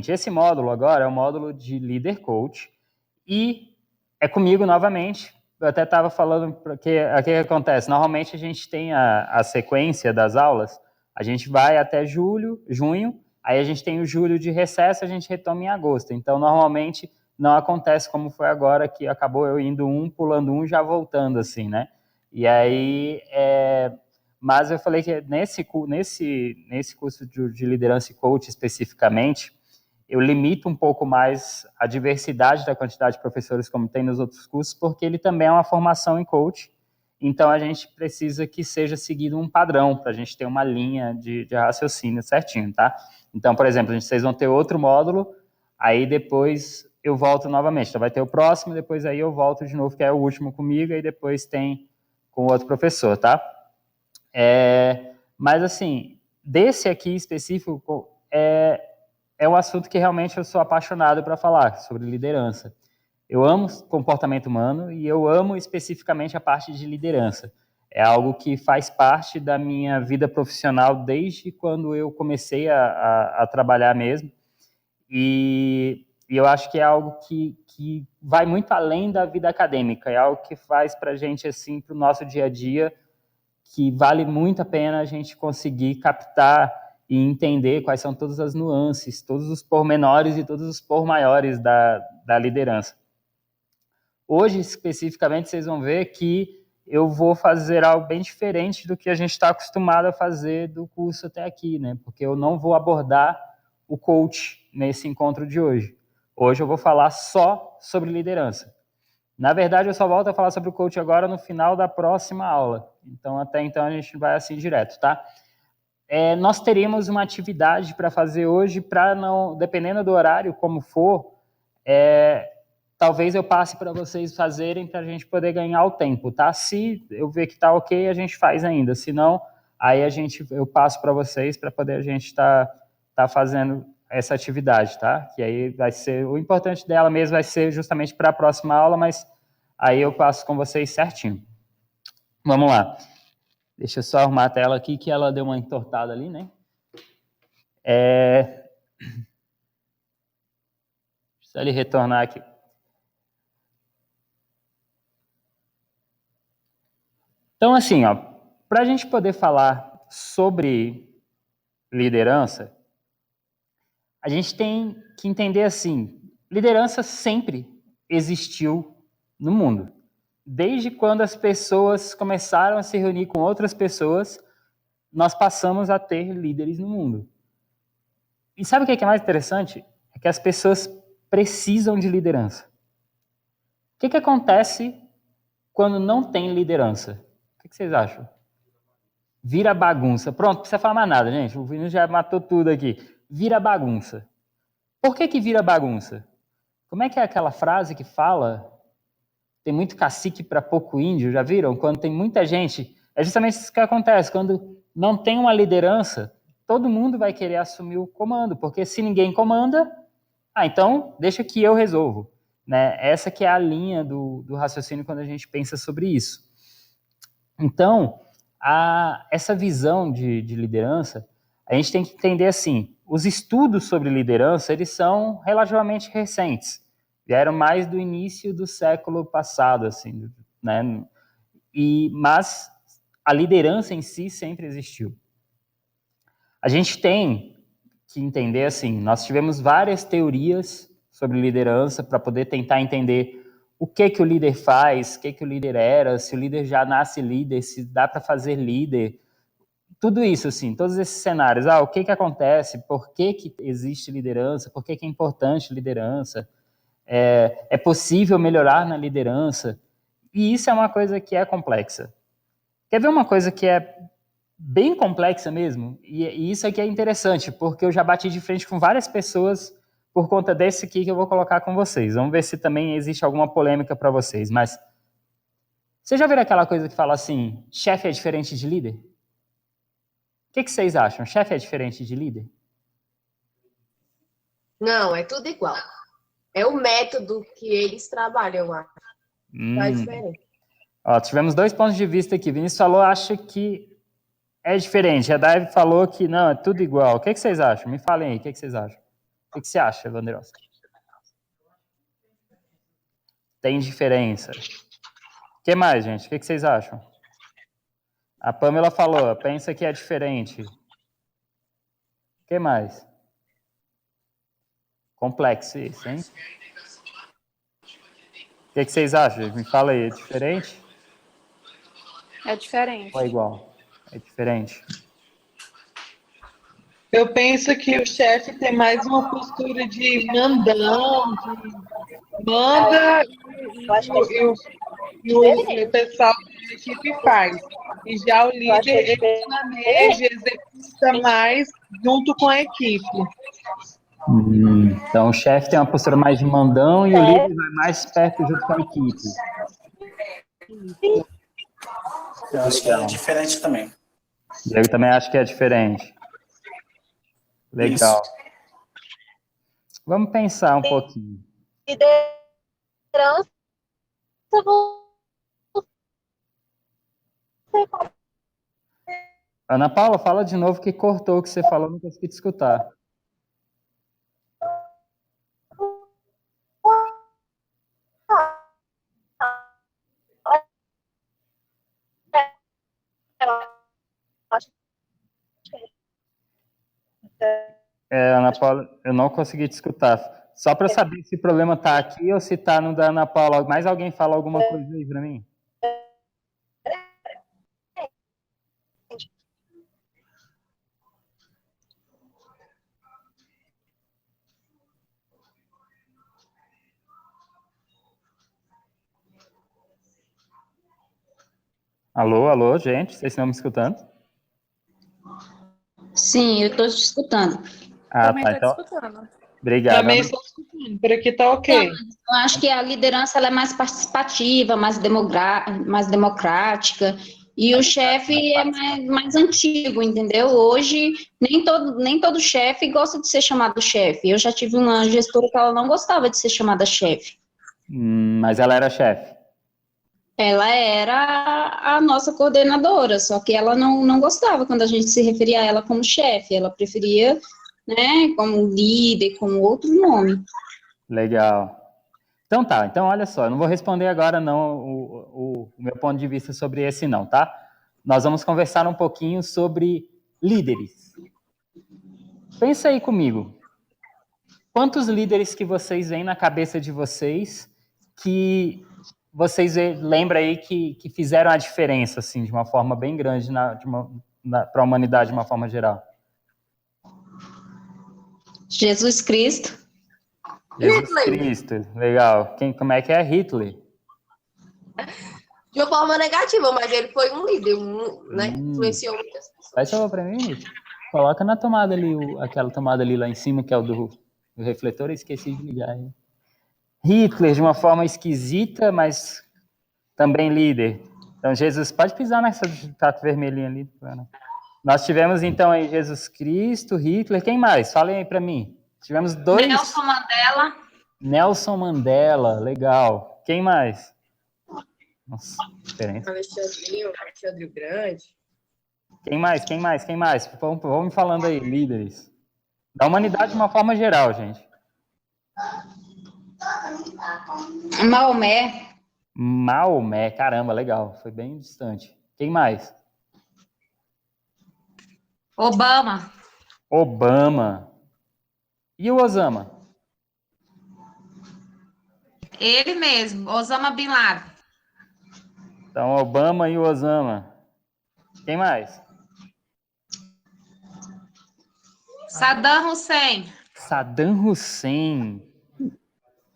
seguinte, esse módulo agora é o módulo de Leader Coach e é comigo novamente. Eu até estava falando, porque o que acontece? Normalmente a gente tem a sequência das aulas, a gente vai até junho, aí a gente tem o julho de recesso, a gente retoma em agosto. Então, normalmente, não acontece como foi agora, que acabou eu indo pulando já voltando, assim, né? E aí, mas eu falei que nesse curso de liderança e coach especificamente, eu limito um pouco mais a diversidade da quantidade de professores como tem nos outros cursos, porque ele também é uma formação em coach, então a gente precisa que seja seguido um padrão, para a gente ter uma linha de raciocínio certinho, tá? Então, por exemplo, vocês vão ter outro módulo, aí depois eu volto novamente, então vai ter o próximo, depois aí eu volto de novo, que é o último comigo, e depois tem com outro professor, tá? Mas assim, desse aqui específico, é um assunto que realmente eu sou apaixonado para falar, sobre liderança. Eu amo comportamento humano e eu amo especificamente a parte de liderança. É algo que faz parte da minha vida profissional desde quando eu comecei a trabalhar mesmo. E eu acho que é algo que vai muito além da vida acadêmica, é algo que faz para a gente, assim, para o nosso dia a dia, que vale muito a pena a gente conseguir captar e entender quais são todas as nuances, todos os pormenores e todos os pormaiores da liderança. Hoje, especificamente, vocês vão ver que eu vou fazer algo bem diferente do que a gente está acostumado a fazer do curso até aqui, né? Porque eu não vou abordar o coach nesse encontro de hoje. Hoje eu vou falar só sobre liderança. Na verdade, eu só volto a falar sobre o coach agora no final da próxima aula. Então, até então, a gente vai assim direto, tá? Nós teríamos uma atividade para fazer hoje, para não, dependendo do horário, como for, talvez eu passe para vocês fazerem para a gente poder ganhar o tempo, tá? Se eu ver que tá ok, a gente faz ainda. Se não, aí eu passo para vocês para poder a gente tá fazendo essa atividade, tá? Que aí vai ser, o importante dela mesmo vai ser justamente para a próxima aula, mas aí eu passo com vocês certinho. Vamos lá. Deixa eu só arrumar a tela aqui, que ela deu uma entortada ali, né? Deixa ele retornar aqui. Então, assim, ó, para a gente poder falar sobre liderança, a gente tem que entender assim, liderança sempre existiu no mundo. Desde quando as pessoas começaram a se reunir com outras pessoas, nós passamos a ter líderes no mundo. E sabe o que é mais interessante? É que as pessoas precisam de liderança. O que acontece quando não tem liderança? O que vocês acham? Vira bagunça. Pronto, não precisa falar mais nada, gente. O Vinícius já matou tudo aqui. Vira bagunça. Por que vira bagunça? Como é que é aquela frase que fala tem muito cacique para pouco índio, já viram? Quando tem muita gente, é justamente isso que acontece. Quando não tem uma liderança, todo mundo vai querer assumir o comando, porque se ninguém comanda, então deixa que eu resolvo. Né? Essa que é a linha do raciocínio quando a gente pensa sobre isso. Então, essa visão de liderança, a gente tem que entender assim, os estudos sobre liderança, eles são relativamente recentes, vieram mais do início do século passado, assim, né? Mas a liderança em si sempre existiu. A gente tem que entender assim, nós tivemos várias teorias sobre liderança para poder tentar entender o que o líder faz, o que o líder era, se o líder já nasce líder, se dá para fazer líder, tudo isso, assim, todos esses cenários. O que acontece, por que existe liderança, por que é importante liderança, é possível melhorar na liderança, e isso é uma coisa que é complexa. Quer ver uma coisa que é bem complexa mesmo? E isso aqui é interessante, porque eu já bati de frente com várias pessoas por conta desse aqui que eu vou colocar com vocês. Vamos ver se também existe alguma polêmica para vocês. Mas você já viram aquela coisa que fala assim, chefe é diferente de líder? O que vocês acham? Chefe é diferente de líder? Não, é tudo igual. É o método que eles trabalham lá. Faz diferente. Tivemos 2 pontos de vista aqui. Vinícius falou, acha que é diferente. A Daiv falou que não, é tudo igual. O que vocês acham? Me falem aí, o que vocês acham? O que você acha, Wanderowski? Tem diferença. O que mais, gente? O que vocês acham? A Pamela falou, pensa que é diferente. O que mais? Complexo isso, hein? O que vocês acham? Me fala aí, é diferente? É diferente. Ou é igual? É diferente. Eu penso que o chefe tem mais uma postura de mandão, de manda Eu acho que é e o pessoal da equipe faz. E já o Eu acho que é líder, ele planeja, executa mais junto com a equipe. Então o chefe tem uma postura mais de mandão e o líder vai mais perto junto com a equipe. Eu acho que é diferente também. Eu também acho que é diferente. Legal. Isso. Vamos pensar um pouquinho. liderança. Ana Paula, fala de novo que cortou o que você falou, não consegui te escutar. Ana Paula, eu não consegui te escutar. Só para saber se o problema está aqui ou se está no da Ana Paula. Mais alguém fala alguma coisa aí para mim? Alô, alô, gente, vocês estão me escutando? Sim, eu estou te escutando. Também Tá, estou então, te escutando. obrigado. Também estou escutando, por aqui tá ok. Eu acho que a liderança ela é mais participativa, mais democrática, e o chefe é mais antigo, entendeu? Hoje, nem todo chefe gosta de ser chamado chefe. Eu já tive uma gestora que ela não gostava de ser chamada chefe. Mas ela era chefe. Ela era a nossa coordenadora, só que ela não gostava quando a gente se referia a ela como chefe. Ela preferia, né, como líder, como outro nome. Legal. Então tá, então olha só, eu não vou responder agora não o meu ponto de vista sobre esse não, tá? Nós vamos conversar um pouquinho sobre líderes. Pensa aí comigo. Quantos líderes que vocês veem na cabeça de vocês que vocês lembram aí que fizeram a diferença, assim, de uma forma bem grande para a humanidade de uma forma geral? Jesus Cristo. Jesus Hitler. Cristo, legal. Como é que é Hitler? De uma forma negativa, mas ele foi um líder, né? Influenciou muitas pessoas. Faz favor para mim, Hitler. Coloca na tomada ali, aquela tomada ali lá em cima, que é o do refletor, eu esqueci de ligar aí. Hitler, de uma forma esquisita, mas também líder. Então, Jesus, pode pisar nessa taco vermelhinha ali. Nós tivemos, então, aí Jesus Cristo, Hitler, quem mais? Falem aí para mim. Tivemos dois... Nelson Mandela. Nelson Mandela, legal. Quem mais? Nossa, diferença. Alexandre Grande. Quem mais? Vamos me falando aí, líderes. Da humanidade de uma forma geral, gente. Maomé, caramba, legal. Foi bem distante. Quem mais? Obama. E o Osama? Ele mesmo, Osama Bin Laden. Então, Obama e o Osama. Quem mais? Saddam Hussein. Saddam Hussein.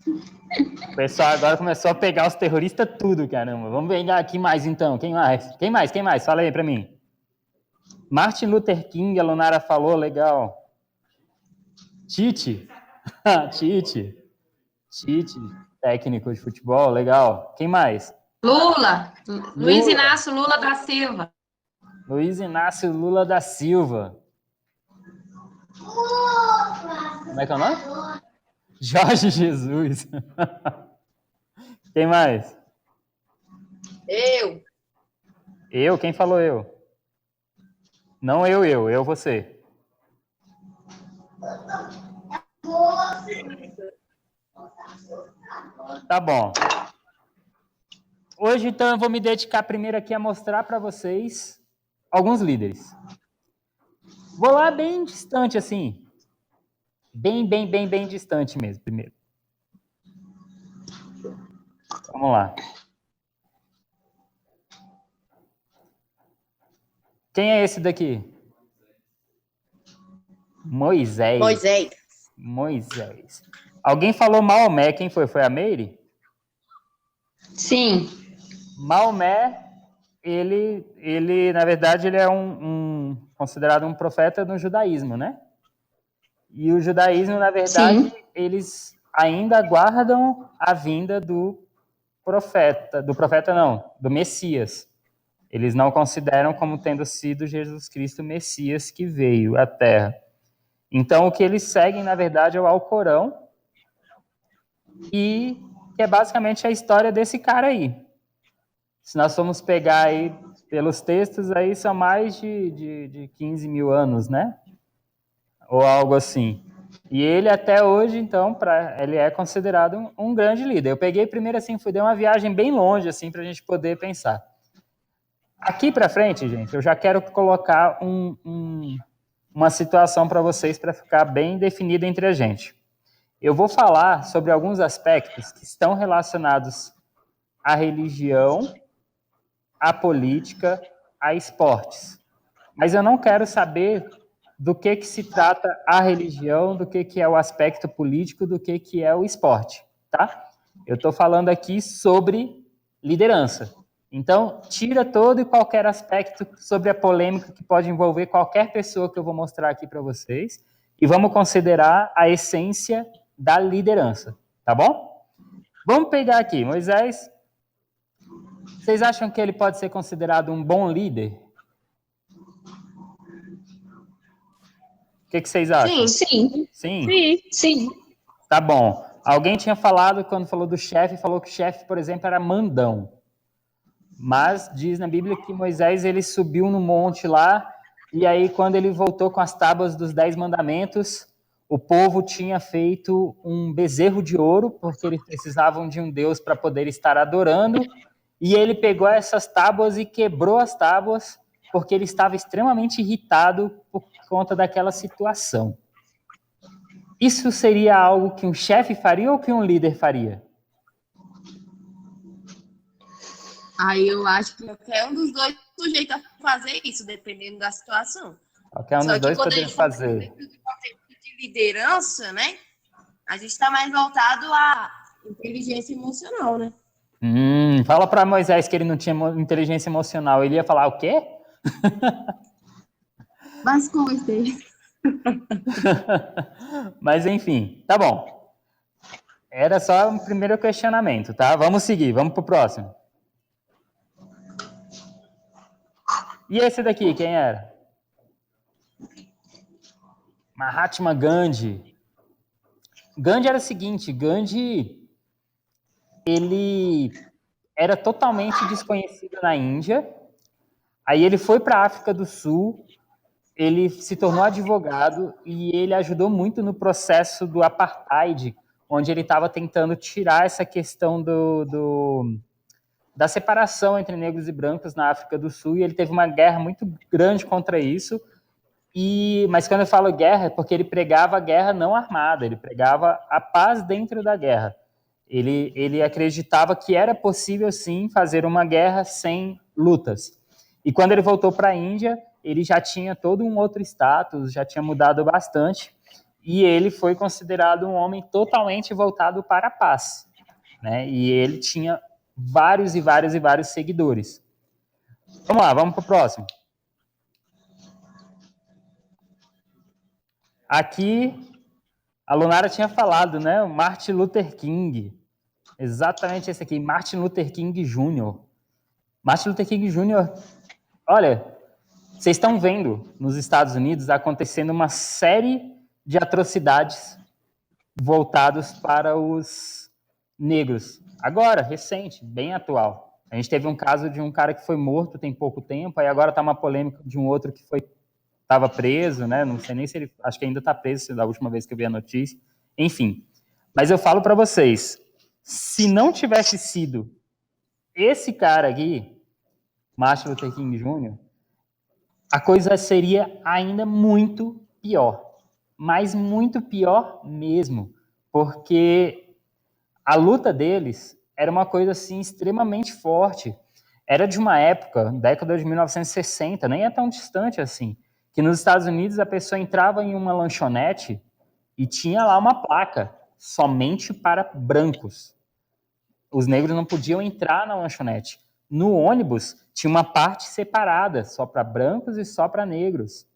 O pessoal agora começou a pegar os terroristas tudo, caramba. Vamos pegar aqui mais, então. Quem mais? Fala aí pra mim. Martin Luther King, a Lunara falou, legal. Tite, técnico de futebol, legal. Quem mais? Lula. Luiz Inácio Lula da Silva. Luiz Inácio Lula da Silva. Como é que é o nome? Jorge Jesus. Quem mais? Eu. Quem falou eu? Não eu, você. Tá bom. Hoje, então, eu vou me dedicar primeiro aqui a mostrar para vocês alguns líderes. Vou lá bem distante, assim. Bem distante mesmo, primeiro. Vamos lá. Quem é esse daqui? Moisés. Alguém falou Maomé. Quem foi? Foi a Meire? Sim. Maomé, ele na verdade, ele é considerado um profeta no judaísmo, né? E o judaísmo, na verdade, Sim. eles ainda aguardam a vinda do Messias. Eles não consideram como tendo sido Jesus Cristo o Messias que veio à Terra. Então, o que eles seguem, na verdade, é o Alcorão, e que é basicamente a história desse cara aí. Se nós formos pegar aí pelos textos, aí são mais de 15 mil anos, né? Ou algo assim. E ele até hoje, então, ele é considerado um grande líder. Eu peguei primeiro assim, dei uma viagem bem longe, assim, para a gente poder pensar. Aqui para frente, gente, eu já quero colocar uma situação para vocês, para ficar bem definida entre a gente. Eu vou falar sobre alguns aspectos que estão relacionados à religião, à política, a esportes. Mas eu não quero saber do que se trata a religião, do que é o aspecto político, do que é o esporte, tá? Eu estou falando aqui sobre liderança. Então, tira todo e qualquer aspecto sobre a polêmica que pode envolver qualquer pessoa que eu vou mostrar aqui para vocês, e vamos considerar a essência da liderança, tá bom? Vamos pegar aqui, Moisés. Vocês acham que ele pode ser considerado um bom líder? O que vocês acham? Sim. Sim. Tá bom. Alguém tinha falado, quando falou do chefe, falou que o chefe, por exemplo, era mandão. Mas diz na Bíblia que Moisés, ele subiu no monte lá, e aí quando ele voltou com as tábuas dos 10 mandamentos, o povo tinha feito um bezerro de ouro, porque eles precisavam de um Deus para poder estar adorando, e ele pegou essas tábuas e quebrou as tábuas, porque ele estava extremamente irritado por conta daquela situação. Isso seria algo que um chefe faria ou que um líder faria? Aí eu acho que qualquer um dos dois é sujeito a fazer isso, dependendo da situação. Qualquer um dos dois poderia fazer. De liderança, né? A gente está mais voltado à inteligência emocional, né? Fala para Moisés que ele não tinha inteligência emocional. Ele ia falar o quê? Mas com certeza. Mas enfim, tá bom. Era só o primeiro questionamento, tá? Vamos seguir, vamos pro próximo. E esse daqui, quem era? Mahatma Gandhi. Gandhi era o seguinte, Gandhi, ele era totalmente desconhecido na Índia, aí ele foi para a África do Sul, ele se tornou advogado e ele ajudou muito no processo do apartheid, onde ele estava tentando tirar essa questão da separação entre negros e brancos na África do Sul, e ele teve uma guerra muito grande contra isso. Mas quando eu falo guerra, é porque ele pregava a guerra não armada, ele pregava a paz dentro da guerra. Ele acreditava que era possível, sim, fazer uma guerra sem lutas. E quando ele voltou para a Índia, ele já tinha todo um outro status, já tinha mudado bastante, e ele foi considerado um homem totalmente voltado para a paz, né? E ele tinha vários seguidores. Vamos lá, vamos para o próximo. Aqui, a Lunara tinha falado, né? O Martin Luther King. Exatamente esse aqui, Martin Luther King Jr. Martin Luther King Jr., olha, vocês estão vendo nos Estados Unidos acontecendo uma série de atrocidades voltados para os negros. Agora, recente, bem atual. A gente teve um caso de um cara que foi morto tem pouco tempo, aí agora está uma polêmica de um outro que estava preso, né? Não sei nem se ele... Acho que ainda está preso, da última vez que eu vi a notícia. enfim. Mas eu falo para vocês, se não tivesse sido esse cara aqui, Martin Luther King Jr., a coisa seria ainda muito pior. Mas muito pior mesmo. Porque a luta deles era uma coisa assim extremamente forte. Era de uma época, década de 1960, nem é tão distante assim, que nos Estados Unidos a pessoa entrava em uma lanchonete e tinha lá uma placa, somente para brancos. Os negros não podiam entrar na lanchonete. No ônibus tinha uma parte separada, só para brancos e só para negros.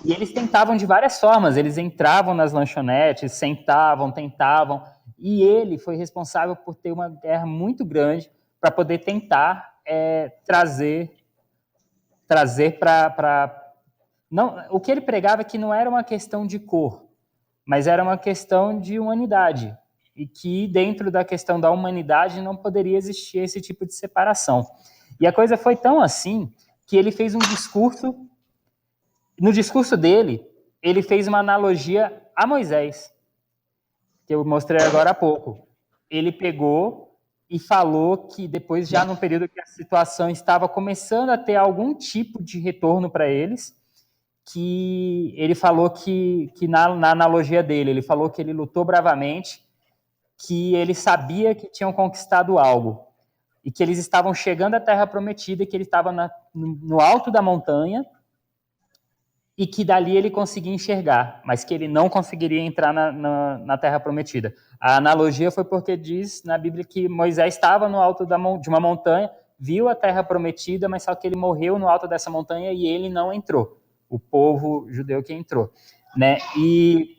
E eles tentavam de várias formas, eles entravam nas lanchonetes, sentavam, tentavam, e ele foi responsável por ter uma guerra muito grande para poder tentar trazer para... Não, o que ele pregava é que não era uma questão de cor, mas era uma questão de humanidade, e que dentro da questão da humanidade não poderia existir esse tipo de separação. E a coisa foi tão assim que ele fez um discurso. No discurso dele, ele fez uma analogia a Moisés, que eu mostrei agora há pouco. Ele pegou e falou que depois, já no período que a situação estava começando a ter algum tipo de retorno para eles, que ele falou que na analogia dele, ele falou que ele lutou bravamente, que ele sabia que tinham conquistado algo, e que eles estavam chegando à Terra Prometida, e que ele estava no alto da montanha, e que dali ele conseguia enxergar, mas que ele não conseguiria entrar na Terra Prometida. A analogia foi porque diz na Bíblia que Moisés estava no alto de uma montanha, viu a Terra Prometida, mas só que ele morreu no alto dessa montanha e ele não entrou. O povo judeu que entrou, né? E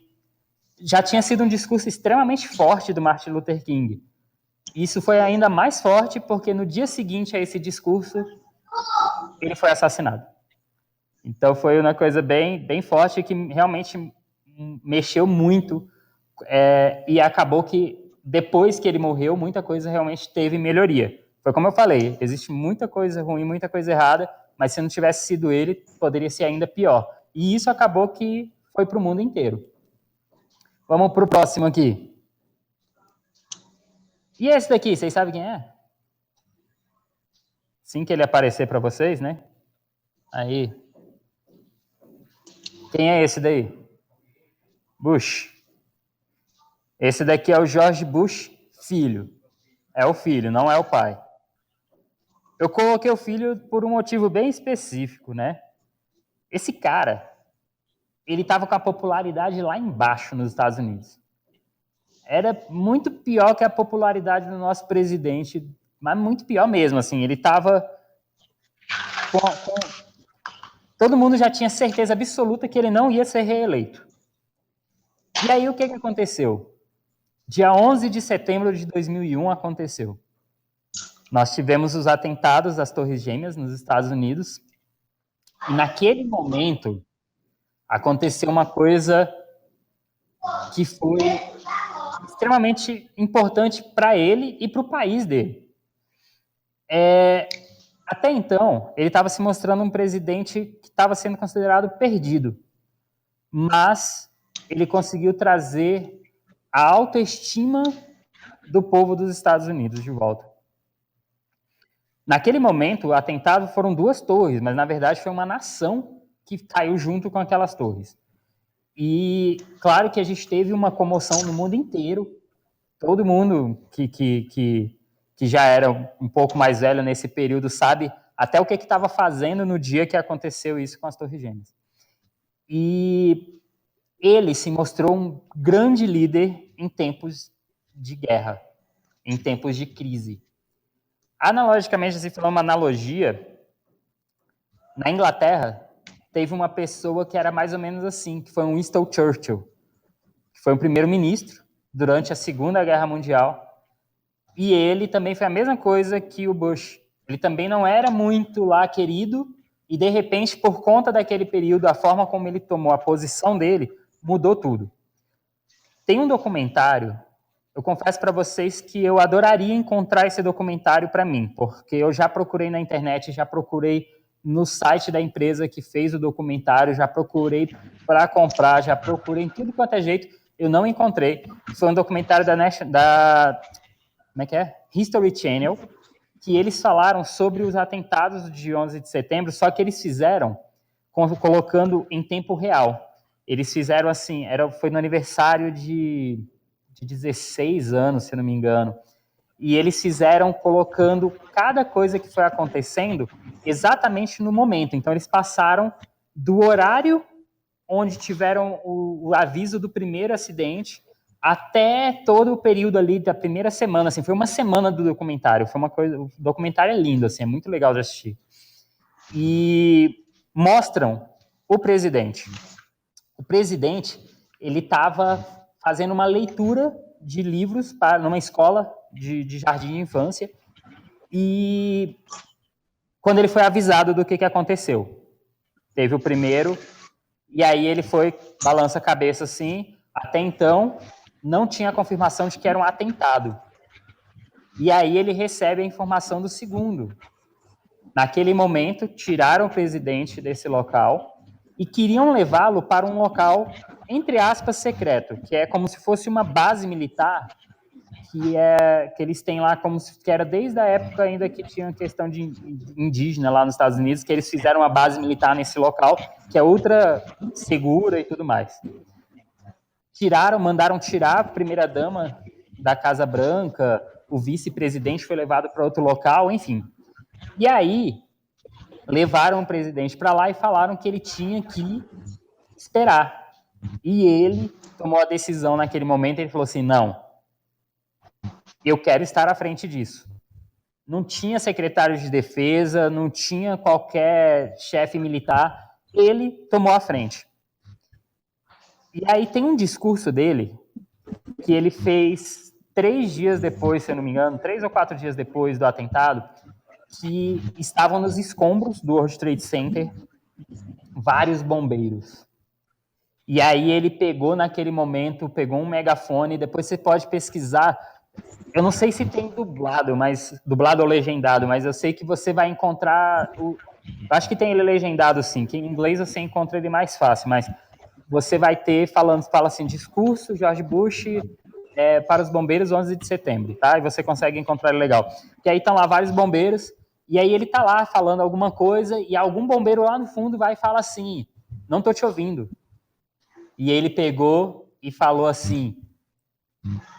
já tinha sido um discurso extremamente forte do Martin Luther King. Isso foi ainda mais forte porque no dia seguinte a esse discurso, ele foi assassinado. Então foi uma coisa bem forte que realmente mexeu muito, e acabou que depois que ele morreu, muita coisa realmente teve melhoria. Foi como eu falei, existe muita coisa ruim, muita coisa errada, mas se não tivesse sido ele, poderia ser ainda pior. E isso acabou que foi para o mundo inteiro. Vamos para o próximo aqui. E esse daqui, vocês sabem quem é? Assim que ele aparecer para vocês, né? Aí. Quem é esse daí? Bush. Esse daqui é o George Bush, filho. É o filho, não é o pai. Eu coloquei o filho por um motivo bem específico, né? Esse cara, ele estava com a popularidade lá embaixo nos Estados Unidos. Era muito pior que a popularidade do nosso presidente, mas muito pior mesmo, assim. Ele estava todo mundo já tinha certeza absoluta que ele não ia ser reeleito. E aí o que aconteceu? Dia 11 de setembro de 2001 aconteceu. Nós tivemos os atentados às Torres Gêmeas nos Estados Unidos. E naquele momento aconteceu uma coisa que foi extremamente importante para ele e para o país dele. Até então, ele estava se mostrando um presidente que estava sendo considerado perdido. Mas ele conseguiu trazer a autoestima do povo dos Estados Unidos de volta. Naquele momento, o atentado foram 2 torres, mas na verdade foi uma nação que caiu junto com aquelas torres. E claro que a gente teve uma comoção no mundo inteiro. Todo mundo que já era um pouco mais velho nesse período sabe até o que estava fazendo no dia que aconteceu isso com as Torres Gêmeas. E ele se mostrou um grande líder em tempos de guerra, em tempos de crise. Analogicamente, se for uma analogia, na Inglaterra teve uma pessoa que era mais ou menos assim, que foi um Winston Churchill, que foi um primeiro-ministro durante a Segunda Guerra Mundial, e ele também foi a mesma coisa que o Bush. Ele também não era muito lá querido, e de repente, por conta daquele período, a forma como ele tomou a posição dele, mudou tudo. Tem um documentário, eu confesso para vocês que eu adoraria encontrar esse documentário para mim, porque eu já procurei na internet, já procurei no site da empresa que fez o documentário, já procurei para comprar, já procurei em tudo quanto é jeito, eu não encontrei. Foi um documentário como é que é? History Channel, que eles falaram sobre os atentados de 11 de setembro, só que eles fizeram colocando em tempo real. Eles fizeram assim, foi no aniversário de 16 anos, se eu não me engano, e eles fizeram colocando cada coisa que foi acontecendo exatamente no momento. Então, eles passaram do horário onde tiveram o aviso do primeiro acidente até todo o período ali da primeira semana. Assim, foi uma semana do documentário. Foi uma coisa. O documentário é lindo, assim, é muito legal de assistir. E mostram o presidente. O presidente, ele estava fazendo uma leitura de livros numa escola de jardim de infância, e quando ele foi avisado do que aconteceu, teve o primeiro, e aí ele balança a cabeça assim, até então não tinha confirmação de que era um atentado, e aí ele recebe a informação do segundo. Naquele momento, tiraram o presidente desse local e queriam levá-lo para um local, entre aspas, secreto, que é como se fosse uma base militar, que eles têm lá, que era desde a época ainda que tinha questão de indígena lá nos Estados Unidos, que eles fizeram uma base militar nesse local, que é ultra segura e tudo mais. Mandaram tirar a primeira-dama da Casa Branca, o vice-presidente foi levado para outro local, enfim. E aí, levaram o presidente para lá e falaram que ele tinha que esperar. E ele tomou a decisão naquele momento, ele falou assim, não, eu quero estar à frente disso. Não tinha secretário de defesa, não tinha qualquer chefe militar, ele tomou a frente. E aí tem um discurso dele que ele fez 3 dias depois, se eu não me engano, 3 ou 4 dias depois do atentado, que estavam nos escombros do World Trade Center vários bombeiros. E aí ele naquele momento, pegou um megafone, depois você pode pesquisar. Eu não sei se tem dublado ou legendado, mas eu sei que você vai encontrar. Acho que tem ele legendado, sim, que em inglês você encontra ele mais fácil, mas você vai ter fala assim, discurso George Bush para os bombeiros 11 de setembro, tá? E você consegue encontrar ele legal. E aí estão lá vários bombeiros, e aí ele tá lá falando alguma coisa, e algum bombeiro lá no fundo vai e fala assim, não tô te ouvindo. E ele pegou e falou assim,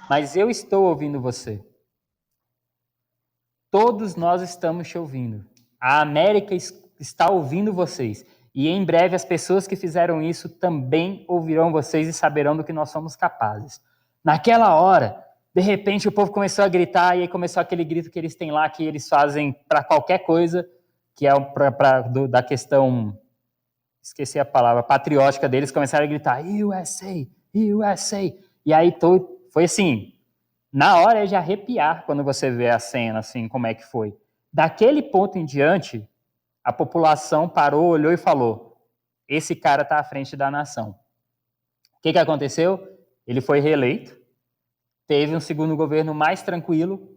mas eu estou ouvindo você. Todos nós estamos te ouvindo. A América está ouvindo vocês. E em breve as pessoas que fizeram isso também ouvirão vocês e saberão do que nós somos capazes. Naquela hora, de repente o povo começou a gritar, e aí começou aquele grito que eles têm lá, que eles fazem para qualquer coisa, que é da questão, esqueci a palavra, patriótica deles, começaram a gritar, USA, USA. E aí foi assim, na hora é de arrepiar quando você vê a cena, assim, como é que foi. Daquele ponto em diante, a população parou, olhou e falou, esse cara está à frente da nação. O que aconteceu? Ele foi reeleito, teve um segundo governo mais tranquilo,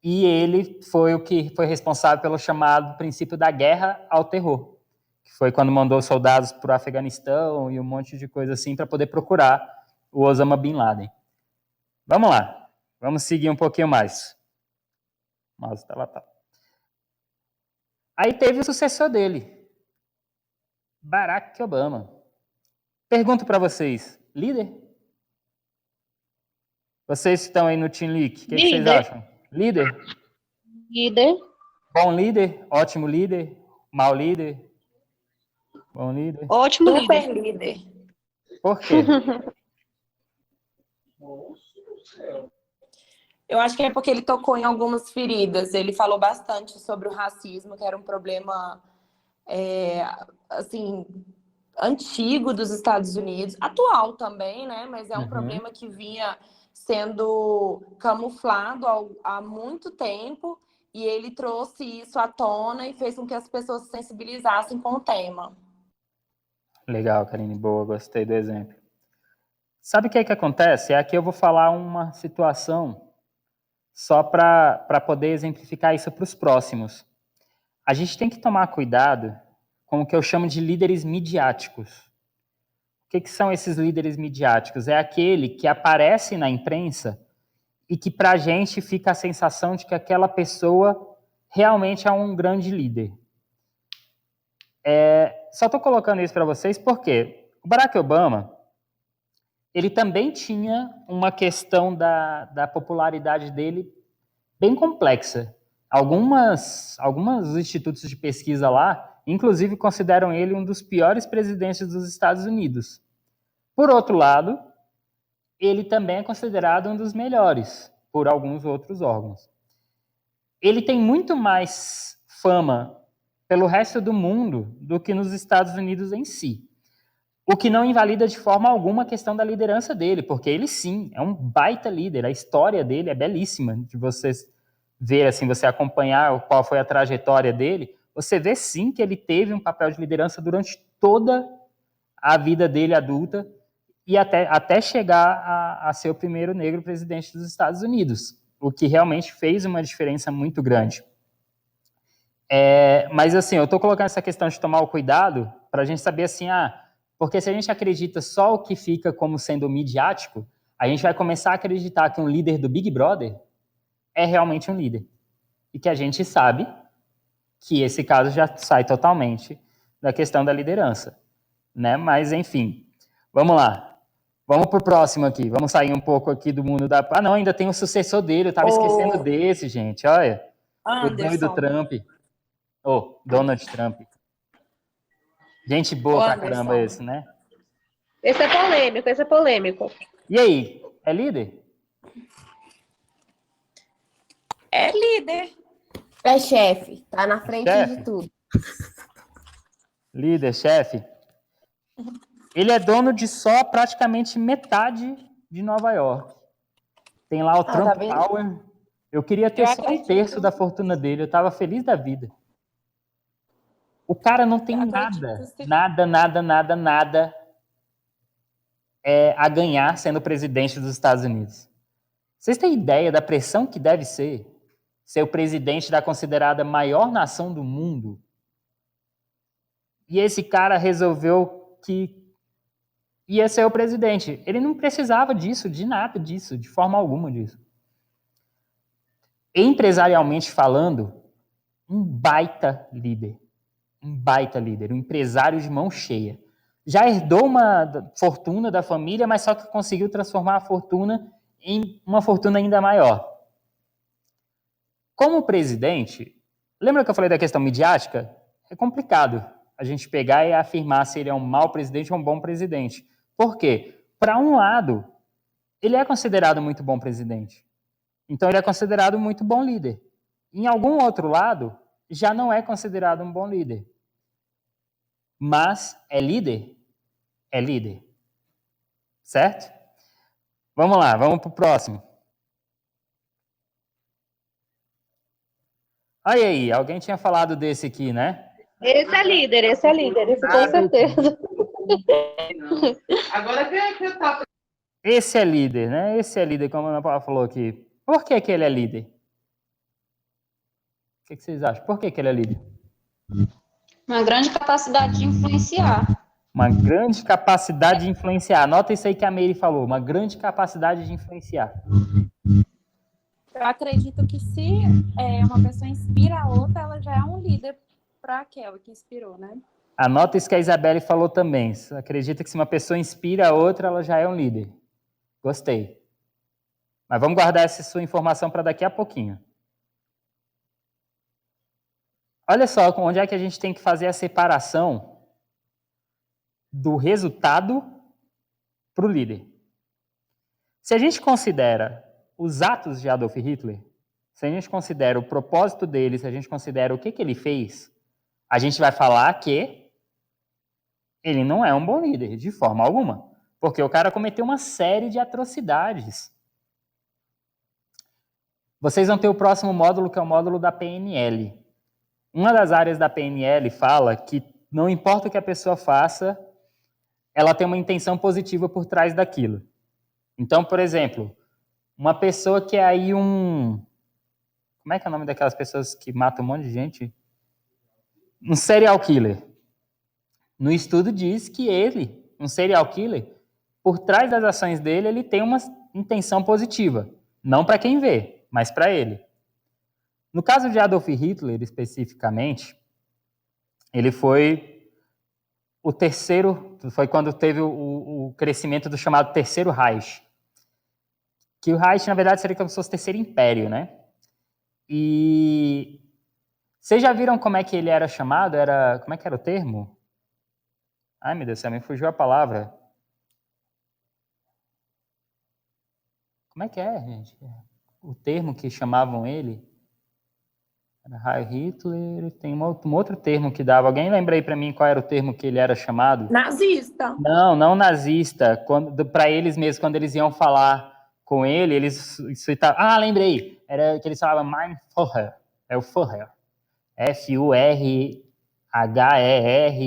e ele foi o que foi responsável pelo chamado princípio da guerra ao terror, que foi quando mandou soldados para o Afeganistão e um monte de coisa assim para poder procurar o Osama Bin Laden. Vamos lá, vamos seguir um pouquinho mais. Mas tá lá, tá. Aí teve o sucessor dele, Barack Obama. Pergunto para vocês, líder? Vocês que estão aí no Team Leak, o que vocês acham? Líder? Líder. Bom líder? Ótimo líder? Mau líder? Bom líder? Ótimo Super líder. líder. Por quê? Eu acho que é porque ele tocou em algumas feridas. Ele falou bastante sobre o racismo, que era um problema, assim, antigo dos Estados Unidos, atual também, né? Mas é um problema que vinha sendo camuflado há muito tempo, e ele trouxe isso à tona e fez com que as pessoas se sensibilizassem com o tema. Legal, Karine, boa, gostei do exemplo. Sabe o que acontece? Aqui eu vou falar uma situação só para poder exemplificar isso para os próximos. A gente tem que tomar cuidado com o que eu chamo de líderes midiáticos. O que são esses líderes midiáticos? É aquele que aparece na imprensa e que para a gente fica a sensação de que aquela pessoa realmente é um grande líder. Só estou colocando isso para vocês porque o Barack Obama, ele também tinha uma questão da popularidade dele bem complexa. Alguns institutos de pesquisa lá, inclusive, consideram ele um dos piores presidentes dos Estados Unidos. Por outro lado, ele também é considerado um dos melhores por alguns outros órgãos. Ele tem muito mais fama pelo resto do mundo do que nos Estados Unidos em si. O que não invalida de forma alguma a questão da liderança dele, porque ele sim é um baita líder. A história dele é belíssima de vocês ver, assim, você acompanhar qual foi a trajetória dele. Você vê sim que ele teve um papel de liderança durante toda a vida dele adulta e até chegar a ser o primeiro negro presidente dos Estados Unidos, o que realmente fez uma diferença muito grande. Mas, assim, eu estou colocando essa questão de tomar o cuidado para a gente saber, assim, porque se a gente acredita só o que fica como sendo midiático, a gente vai começar a acreditar que um líder do Big Brother é realmente um líder. E que a gente sabe que esse caso já sai totalmente da questão da liderança, né? Mas, enfim, vamos lá. Vamos pro próximo aqui. Vamos sair um pouco aqui do mundo da... não, ainda tem o sucessor dele. Eu tava esquecendo desse, gente. Olha. O doido Trump. Donald Trump. Gente boa pra caramba esse, né? Esse é polêmico. E aí, é líder? É líder. É chefe. Tá na frente de tudo. Líder, chefe. Ele é dono de só praticamente metade de Nova York. Tem lá o Trump Tower. Eu queria ter só um terço da fortuna dele. Eu tava feliz da vida. O cara não tem nada a ganhar sendo presidente dos Estados Unidos. Vocês têm ideia da pressão que deve ser o presidente da considerada maior nação do mundo? E esse cara resolveu que ia ser o presidente. Ele não precisava disso, de nada disso, de forma alguma disso. Empresarialmente falando, um baita líder, um empresário de mão cheia. Já herdou uma fortuna da família, mas só que conseguiu transformar a fortuna em uma fortuna ainda maior. Como presidente, lembra que eu falei da questão midiática? É complicado a gente pegar e afirmar se ele é um mau presidente ou um bom presidente. Por quê? Para um lado, ele é considerado muito bom presidente. Então, ele é considerado muito bom líder. Em algum outro lado, já não é considerado um bom líder. Mas é líder? É líder. Certo? Vamos lá, vamos para o próximo. Aí, alguém tinha falado desse aqui, né? Esse é líder, esse com certeza. Agora que tá. Esse é líder, né? Esse é líder, como a Ana Paula falou aqui. Por que ele é líder? O que vocês acham? Por que ele é líder? Uma grande capacidade de influenciar. Uma grande capacidade de influenciar. Anota isso aí que a Meire falou. Uma grande capacidade de influenciar. Eu acredito que se uma pessoa inspira a outra, ela já é um líder para aquela que inspirou, né? Anota isso que a Isabelle falou também. Acredita que se uma pessoa inspira a outra, ela já é um líder. Gostei. Mas vamos guardar essa sua informação para daqui a pouquinho. Olha só onde é que a gente tem que fazer a separação do resultado para o líder. Se a gente considera os atos de Adolf Hitler, se a gente considera o propósito dele, se a gente considera o que ele fez, a gente vai falar que ele não é um bom líder, de forma alguma. Porque o cara cometeu uma série de atrocidades. Vocês vão ter o próximo módulo, que é o módulo da PNL. Uma das áreas da PNL fala que não importa o que a pessoa faça, ela tem uma intenção positiva por trás daquilo. Então, por exemplo, uma pessoa que é aí como é que é o nome daquelas pessoas que matam um monte de gente? Um serial killer. No estudo diz que ele um serial killer, por trás das ações dele, ele tem uma intenção positiva. Não para quem vê, mas para ele. No caso de Adolf Hitler, especificamente, ele foi o terceiro, foi quando teve o crescimento do chamado Terceiro Reich. Que o Reich, na verdade, seria como se fosse o Terceiro Império, né? E vocês já viram como é que ele era chamado? Como é que era o termo? Ai, meu Deus do céu, me fugiu a palavra. Como é que é, gente? O termo que chamavam ele? Era Heil Hitler, tem um outro termo que dava. Alguém lembra aí para mim qual era o termo que ele era chamado? Nazista. Não nazista. Para eles mesmos, quando eles iam falar com ele, eles citavam... Ah, lembrei! Era que eles falavam Mein Führer. É o Führer. F-U-R-H-E-R,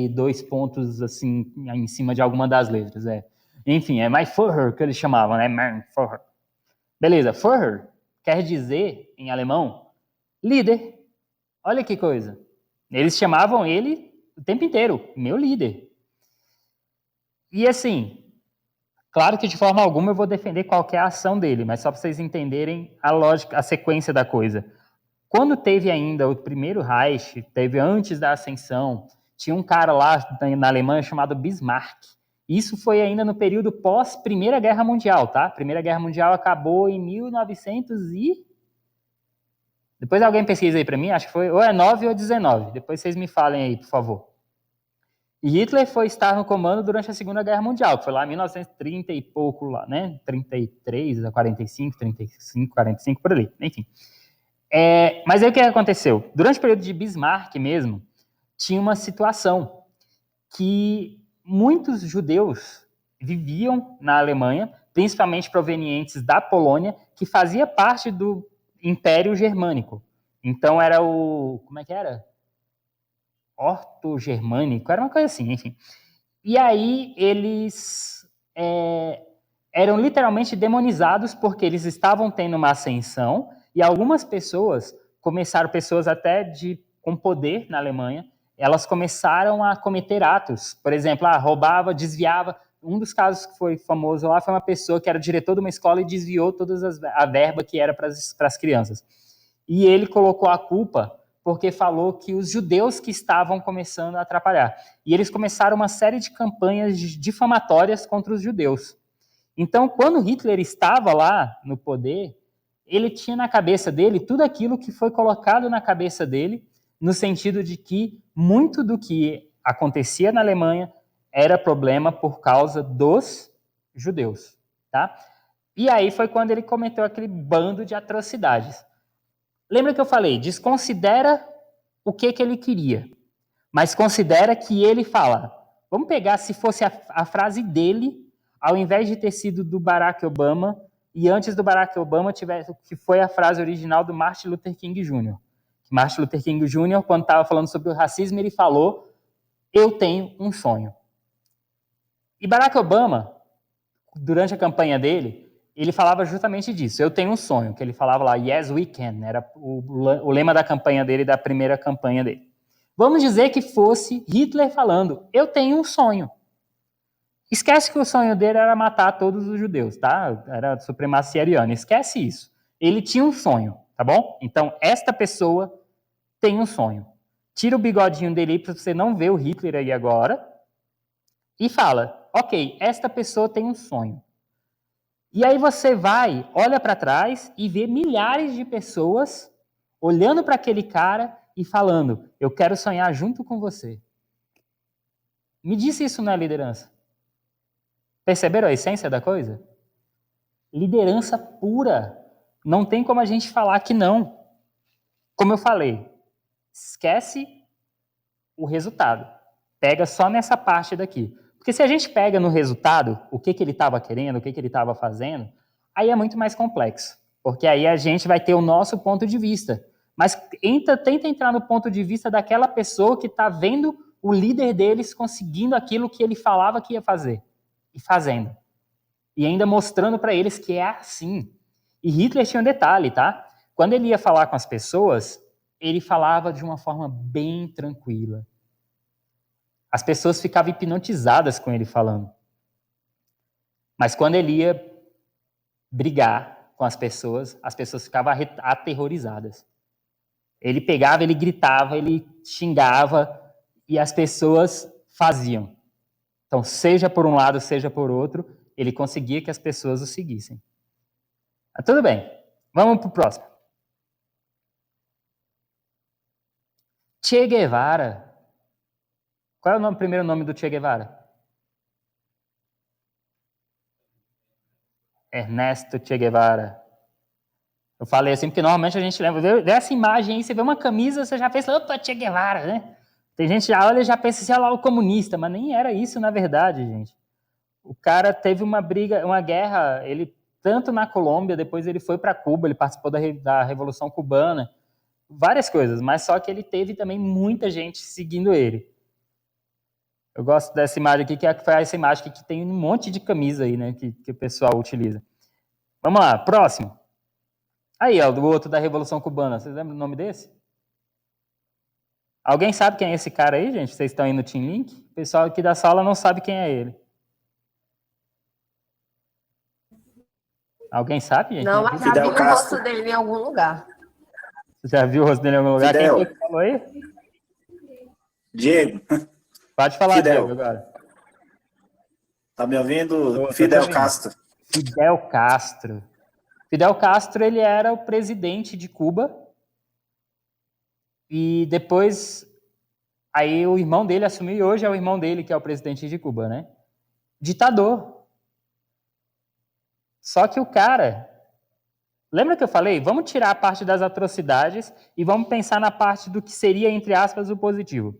2 pontos assim, em cima de alguma das letras. Enfim, é Mein Führer que eles chamavam, né? Mein Führer. Beleza, Führer quer dizer, em alemão, líder. Olha que coisa. Eles chamavam ele o tempo inteiro, meu líder. E assim, claro que de forma alguma eu vou defender qualquer ação dele, mas só para vocês entenderem a lógica, a sequência da coisa. Quando teve ainda o primeiro Reich, teve antes da ascensão, tinha um cara lá na Alemanha chamado Bismarck. Isso foi ainda no período pós-Primeira Guerra Mundial, tá? A Primeira Guerra Mundial acabou em 1900 e... Depois alguém pesquisa aí para mim, acho que foi ou é 9 ou 19. Depois vocês me falem aí, por favor. E Hitler foi estar no comando durante a Segunda Guerra Mundial, que foi lá em 1930 e pouco, lá, né? 33 a 45, 35, 45, por ali. Enfim. Mas aí o que aconteceu? Durante o período de Bismarck mesmo, tinha uma situação que muitos judeus viviam na Alemanha, principalmente provenientes da Polônia, que fazia parte do Império Germânico. Então era o... Como é que era? Orto-germânico, era uma coisa assim, enfim. E aí eles eram literalmente demonizados porque eles estavam tendo uma ascensão e algumas pessoas pessoas até com poder na Alemanha, elas começaram a cometer atos. Por exemplo, roubava, desviava. Um dos casos que foi famoso lá foi uma pessoa que era diretor de uma escola e desviou toda a verba que era para as crianças. E ele colocou a culpa porque falou que os judeus que estavam começando a atrapalhar. E eles começaram uma série de campanhas difamatórias contra os judeus. Então, quando Hitler estava lá no poder, ele tinha na cabeça dele tudo aquilo que foi colocado na cabeça dele, no sentido de que muito do que acontecia na Alemanha era problema por causa dos judeus, tá? E aí foi quando ele cometeu aquele bando de atrocidades. Lembra que eu falei, desconsidera o que ele queria, mas considera que ele fala. Vamos pegar se fosse a frase dele, ao invés de ter sido do Barack Obama, e antes do Barack Obama tivesse, que foi a frase original do Martin Luther King Jr. Martin Luther King Jr., quando estava falando sobre o racismo, ele falou, eu tenho um sonho. E Barack Obama, durante a campanha dele, ele falava justamente disso, eu tenho um sonho, que ele falava lá, yes we can, era o lema da campanha dele, da primeira campanha dele. Vamos dizer que fosse Hitler falando, eu tenho um sonho. Esquece que o sonho dele era matar todos os judeus, tá? Era a supremacia ariana, esquece isso. Ele tinha um sonho, tá bom? Então, esta pessoa tem um sonho. Tira o bigodinho dele aí para você não ver o Hitler aí agora e fala, ok, esta pessoa tem um sonho. E aí você vai, olha para trás e vê milhares de pessoas olhando para aquele cara e falando, eu quero sonhar junto com você. Me disse isso na liderança. Perceberam a essência da coisa? Liderança pura. Não tem como a gente falar que não. Como eu falei, esquece o resultado. Pega só nessa parte daqui. Porque se a gente pega no resultado o que ele estava querendo, o que ele estava fazendo, aí é muito mais complexo. Porque aí a gente vai ter o nosso ponto de vista. Mas tenta entrar no ponto de vista daquela pessoa que está vendo o líder deles conseguindo aquilo que ele falava que ia fazer. E fazendo. E ainda mostrando para eles que é assim. E Hitler tinha um detalhe, tá? Quando ele ia falar com as pessoas, ele falava de uma forma bem tranquila. As pessoas ficavam hipnotizadas com ele falando. Mas quando ele ia brigar com as pessoas ficavam aterrorizadas. Ele pegava, ele gritava, ele xingava e as pessoas faziam. Então, seja por um lado, seja por outro, ele conseguia que as pessoas o seguissem. Mas tudo bem, vamos para o próximo. Che Guevara. Qual é o primeiro nome do Che Guevara? Ernesto Che Guevara. Eu falei assim, porque normalmente a gente lembra, vê essa imagem aí, você vê uma camisa, você já pensa, opa, Che Guevara, né? Tem gente que já olha e já pensa assim, olha lá o comunista, mas nem era isso na verdade, gente. O cara teve uma briga, uma guerra, ele tanto na Colômbia, depois ele foi para Cuba, ele participou da Revolução Cubana, várias coisas, mas só que ele teve também muita gente seguindo ele. Eu gosto dessa imagem aqui, que foi essa imagem aqui, que tem um monte de camisa aí, né, que o pessoal utiliza. Vamos lá, próximo. Aí, ó, do outro da Revolução Cubana. Vocês lembram o nome desse? Alguém sabe quem é esse cara aí, gente? Vocês estão aí no Team Link? O pessoal aqui da sala não sabe quem é ele. Alguém sabe, gente? Não, mas já vi o rosto dele em algum lugar. Você já viu o rosto dele em algum lugar? Fidel. Quem foi que falou aí? Diego. Pode falar, Fidel. Diego, agora. Tá me ouvindo? Tô Fidel ouvindo. Castro. Fidel Castro. Fidel Castro, ele era o presidente de Cuba. E depois, aí o irmão dele assumiu, e hoje é o irmão dele que é o presidente de Cuba, né? Ditador. Só que o cara... Lembra que eu falei? Vamos tirar a parte das atrocidades e vamos pensar na parte do que seria, entre aspas, o positivo.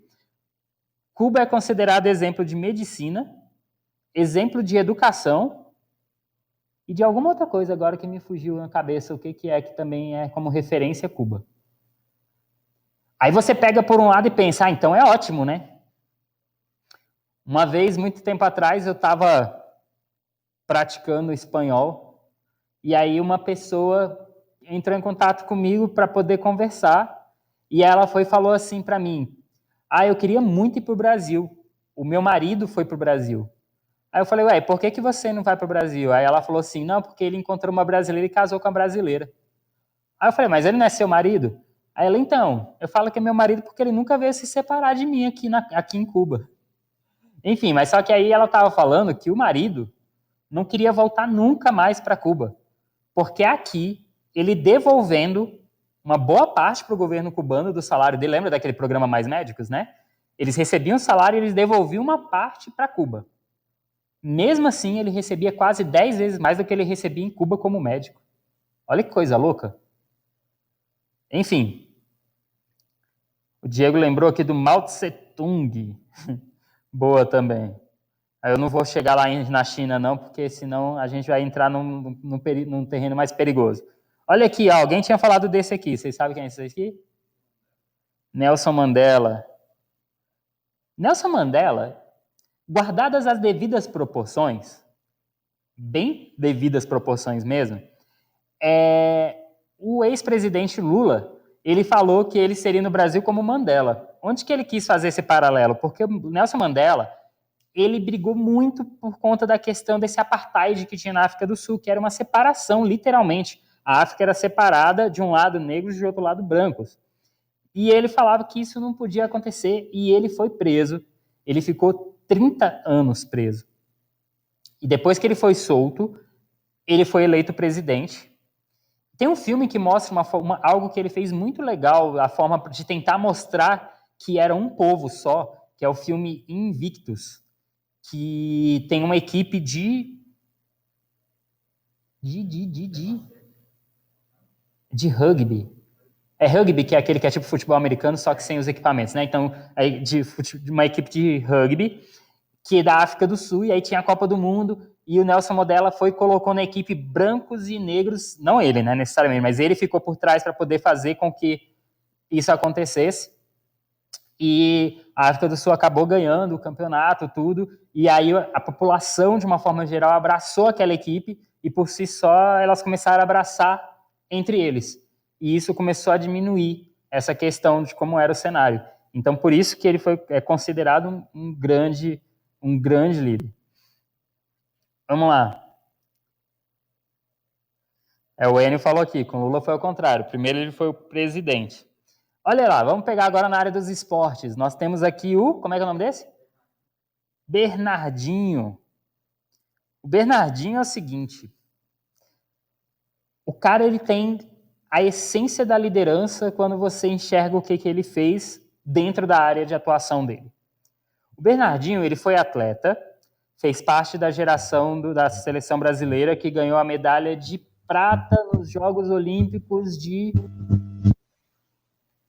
Cuba é considerado exemplo de medicina, exemplo de educação e de alguma outra coisa agora que me fugiu na cabeça, o que é que também é como referência Cuba. Aí você pega por um lado e pensa, ah, então é ótimo, né? Uma vez, muito tempo atrás, eu estava praticando espanhol e aí uma pessoa entrou em contato comigo para poder conversar e ela foi e falou assim para mim, ah, eu queria muito ir para o Brasil, o meu marido foi para o Brasil. Aí eu falei, ué, por que você não vai para o Brasil? Aí ela falou assim, não, porque ele encontrou uma brasileira e casou com a brasileira. Aí eu falei, mas ele não é seu marido? Aí ela, então, eu falo que é meu marido porque ele nunca veio se separar de mim aqui em Cuba. Enfim, mas só que aí ela estava falando que o marido não queria voltar nunca mais para Cuba, porque aqui, ele devolvendo uma boa parte para o governo cubano do salário dele, lembra daquele programa Mais Médicos, né? Eles recebiam o salário e eles devolviam uma parte para Cuba. Mesmo assim, ele recebia quase 10 vezes mais do que ele recebia em Cuba como médico. Olha que coisa louca. Enfim, o Diego lembrou aqui do Mao Tse Tung. Boa também. Eu não vou chegar lá na China, não, porque senão a gente vai entrar num terreno mais perigoso. Olha aqui, ó, alguém tinha falado desse aqui. Vocês sabem quem é esse aqui? Nelson Mandela. Nelson Mandela, guardadas as devidas proporções, bem devidas proporções mesmo, o ex-presidente Lula, ele falou que ele seria no Brasil como Mandela. Onde que ele quis fazer esse paralelo? Porque o Nelson Mandela, ele brigou muito por conta da questão desse apartheid que tinha na África do Sul, que era uma separação, literalmente. A África era separada de um lado negros e de outro lado brancos. E ele falava que isso não podia acontecer, e ele foi preso. Ele ficou 30 anos preso. E depois que ele foi solto, ele foi eleito presidente. Tem um filme que mostra algo que ele fez muito legal, a forma de tentar mostrar que era um povo só, que é o filme Invictus, que tem uma equipe de rugby. É rugby, que é aquele que é tipo futebol americano, só que sem os equipamentos, né? Então, de uma equipe de rugby, que é da África do Sul, e aí tinha a Copa do Mundo, e o Nelson Mandela colocou na equipe brancos e negros, não ele, né, necessariamente, mas ele ficou por trás para poder fazer com que isso acontecesse. E a África do Sul acabou ganhando o campeonato, tudo, e aí a população, de uma forma geral, abraçou aquela equipe, e por si só elas começaram a abraçar entre eles. E isso começou a diminuir essa questão de como era o cenário. Então, por isso que ele foi considerado um grande líder. Vamos lá. O Enio falou aqui, com Lula foi ao contrário. Primeiro ele foi o presidente. Olha lá, vamos pegar agora na área dos esportes. Nós temos aqui como é que é o nome desse? Bernardinho. O Bernardinho é o seguinte, o cara ele tem a essência da liderança quando você enxerga o que ele fez dentro da área de atuação dele. O Bernardinho, ele foi atleta, fez parte da geração da seleção brasileira que ganhou a medalha de prata nos Jogos Olímpicos de...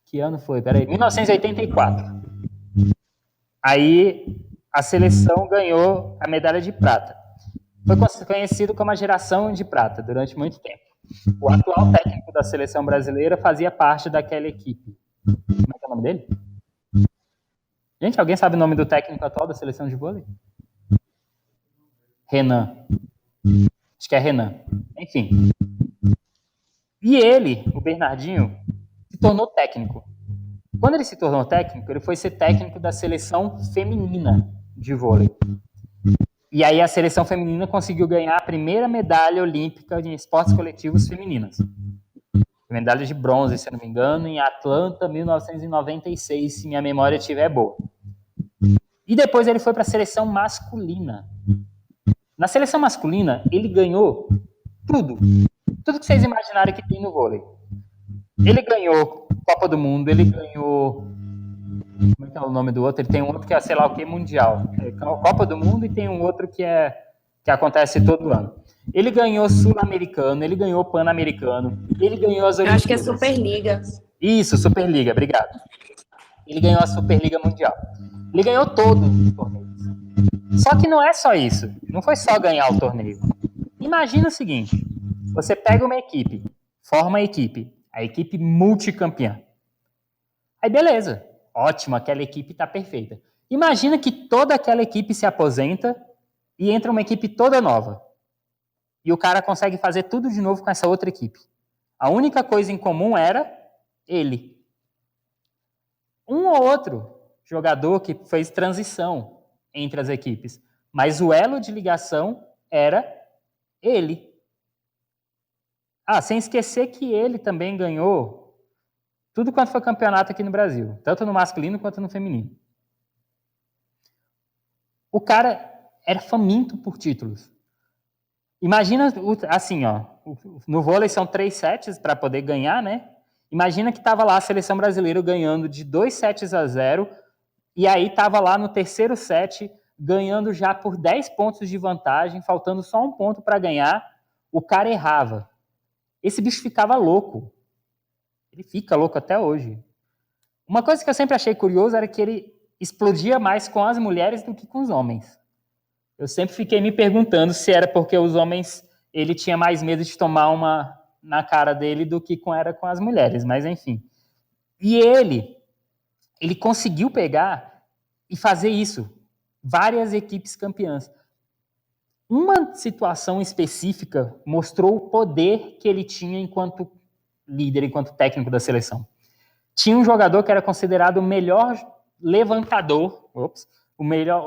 Que ano foi? Peraí, 1984. Aí a seleção ganhou a medalha de prata. Foi conhecido como a geração de prata durante muito tempo. O atual técnico da seleção brasileira fazia parte daquela equipe. Como é que é o nome dele? Gente, alguém sabe o nome do técnico atual da seleção de vôlei? Renan. Acho que é Renan. Enfim. E ele, o Bernardinho, se tornou técnico. Quando ele se tornou técnico, ele foi ser técnico da seleção feminina de vôlei. E aí a seleção feminina conseguiu ganhar a primeira medalha olímpica em esportes coletivos femininas. Medalha de bronze, se eu não me engano, em Atlanta, 1996, se minha memória estiver boa. E depois ele foi para a seleção masculina. Na seleção masculina, ele ganhou tudo. Tudo que vocês imaginarem que tem no vôlei. Ele ganhou Copa do Mundo, ele ganhou... Como é que é o nome do outro? Ele tem um outro que é, sei lá o que, mundial. É Copa do Mundo e tem um outro que acontece todo ano. Ele ganhou Sul-Americano, ele ganhou Pan-Americano, ele ganhou as Olimpíadas. Eu acho que é Superliga. Isso, Superliga, obrigado. Ele ganhou a Superliga Mundial. Ele ganhou todos os torneios. Só que não é só isso. Não foi só ganhar o torneio. Imagina o seguinte. Você pega uma equipe, forma a equipe multicampeã. Aí beleza. Ótimo, aquela equipe está perfeita. Imagina que toda aquela equipe se aposenta e entra uma equipe toda nova. E o cara consegue fazer tudo de novo com essa outra equipe. A única coisa em comum era ele. Um ou outro jogador que fez transição entre as equipes. Mas o elo de ligação era ele. Sem esquecer que ele também ganhou tudo quanto foi campeonato aqui no Brasil, tanto no masculino quanto no feminino. O cara era faminto por títulos. Imagina, assim, no vôlei são 3 sets para poder ganhar, né? Imagina que estava lá a seleção brasileira ganhando de 2-0, e aí estava lá no terceiro set, ganhando já por 10 pontos de vantagem, faltando só 1 ponto para ganhar, o cara errava. Esse bicho ficava louco. Ele fica louco até hoje. Uma coisa que eu sempre achei curioso era que ele explodia mais com as mulheres do que com os homens. Eu sempre fiquei me perguntando se era porque os homens, ele tinha mais medo de tomar uma na cara dele do que era com as mulheres, mas enfim. E ele conseguiu pegar e fazer isso. Várias equipes campeãs. Uma situação específica mostrou o poder que ele tinha enquanto líder, enquanto técnico da seleção. Tinha um jogador que era considerado o melhor levantador, o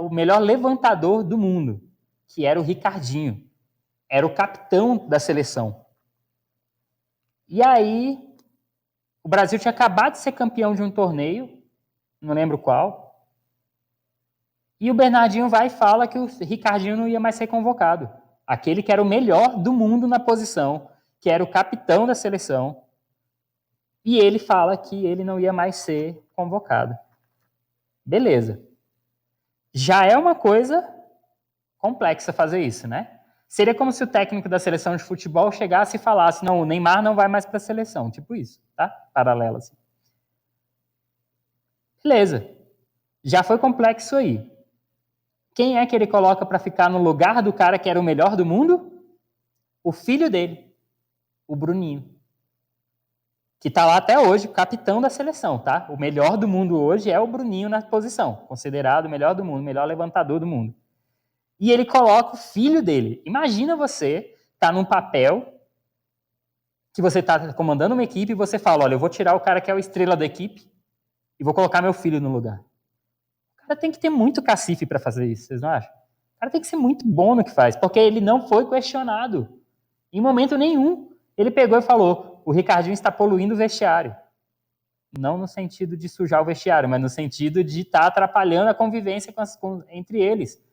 melhor levantador do mundo, que era o Ricardinho. Era o capitão da seleção. E aí, o Brasil tinha acabado de ser campeão de um torneio, não lembro qual, e o Bernardinho vai e fala que o Ricardinho não ia mais ser convocado. Aquele que era o melhor do mundo na posição, que era o capitão da seleção, e ele fala que ele não ia mais ser convocado. Beleza. Já é uma coisa complexa fazer isso, né? Seria como se o técnico da seleção de futebol chegasse e falasse, não, o Neymar não vai mais para a seleção. Tipo isso, tá? Paralelo assim. Beleza. Já foi complexo aí. Quem é que ele coloca para ficar no lugar do cara que era o melhor do mundo? O filho dele, o Bruninho. Que está lá até hoje, capitão da seleção, tá? O melhor do mundo hoje é o Bruninho na posição, considerado o melhor do mundo, o melhor levantador do mundo. E ele coloca o filho dele. Imagina você tá num papel que você está comandando uma equipe e você fala, olha, eu vou tirar o cara que é o estrela da equipe e vou colocar meu filho no lugar. O cara tem que ter muito cacife para fazer isso, vocês não acham? O cara tem que ser muito bom no que faz, porque ele não foi questionado em momento nenhum. Ele pegou e falou, o Ricardinho está poluindo o vestiário. Não no sentido de sujar o vestiário, mas no sentido de estar atrapalhando a convivência entre eles.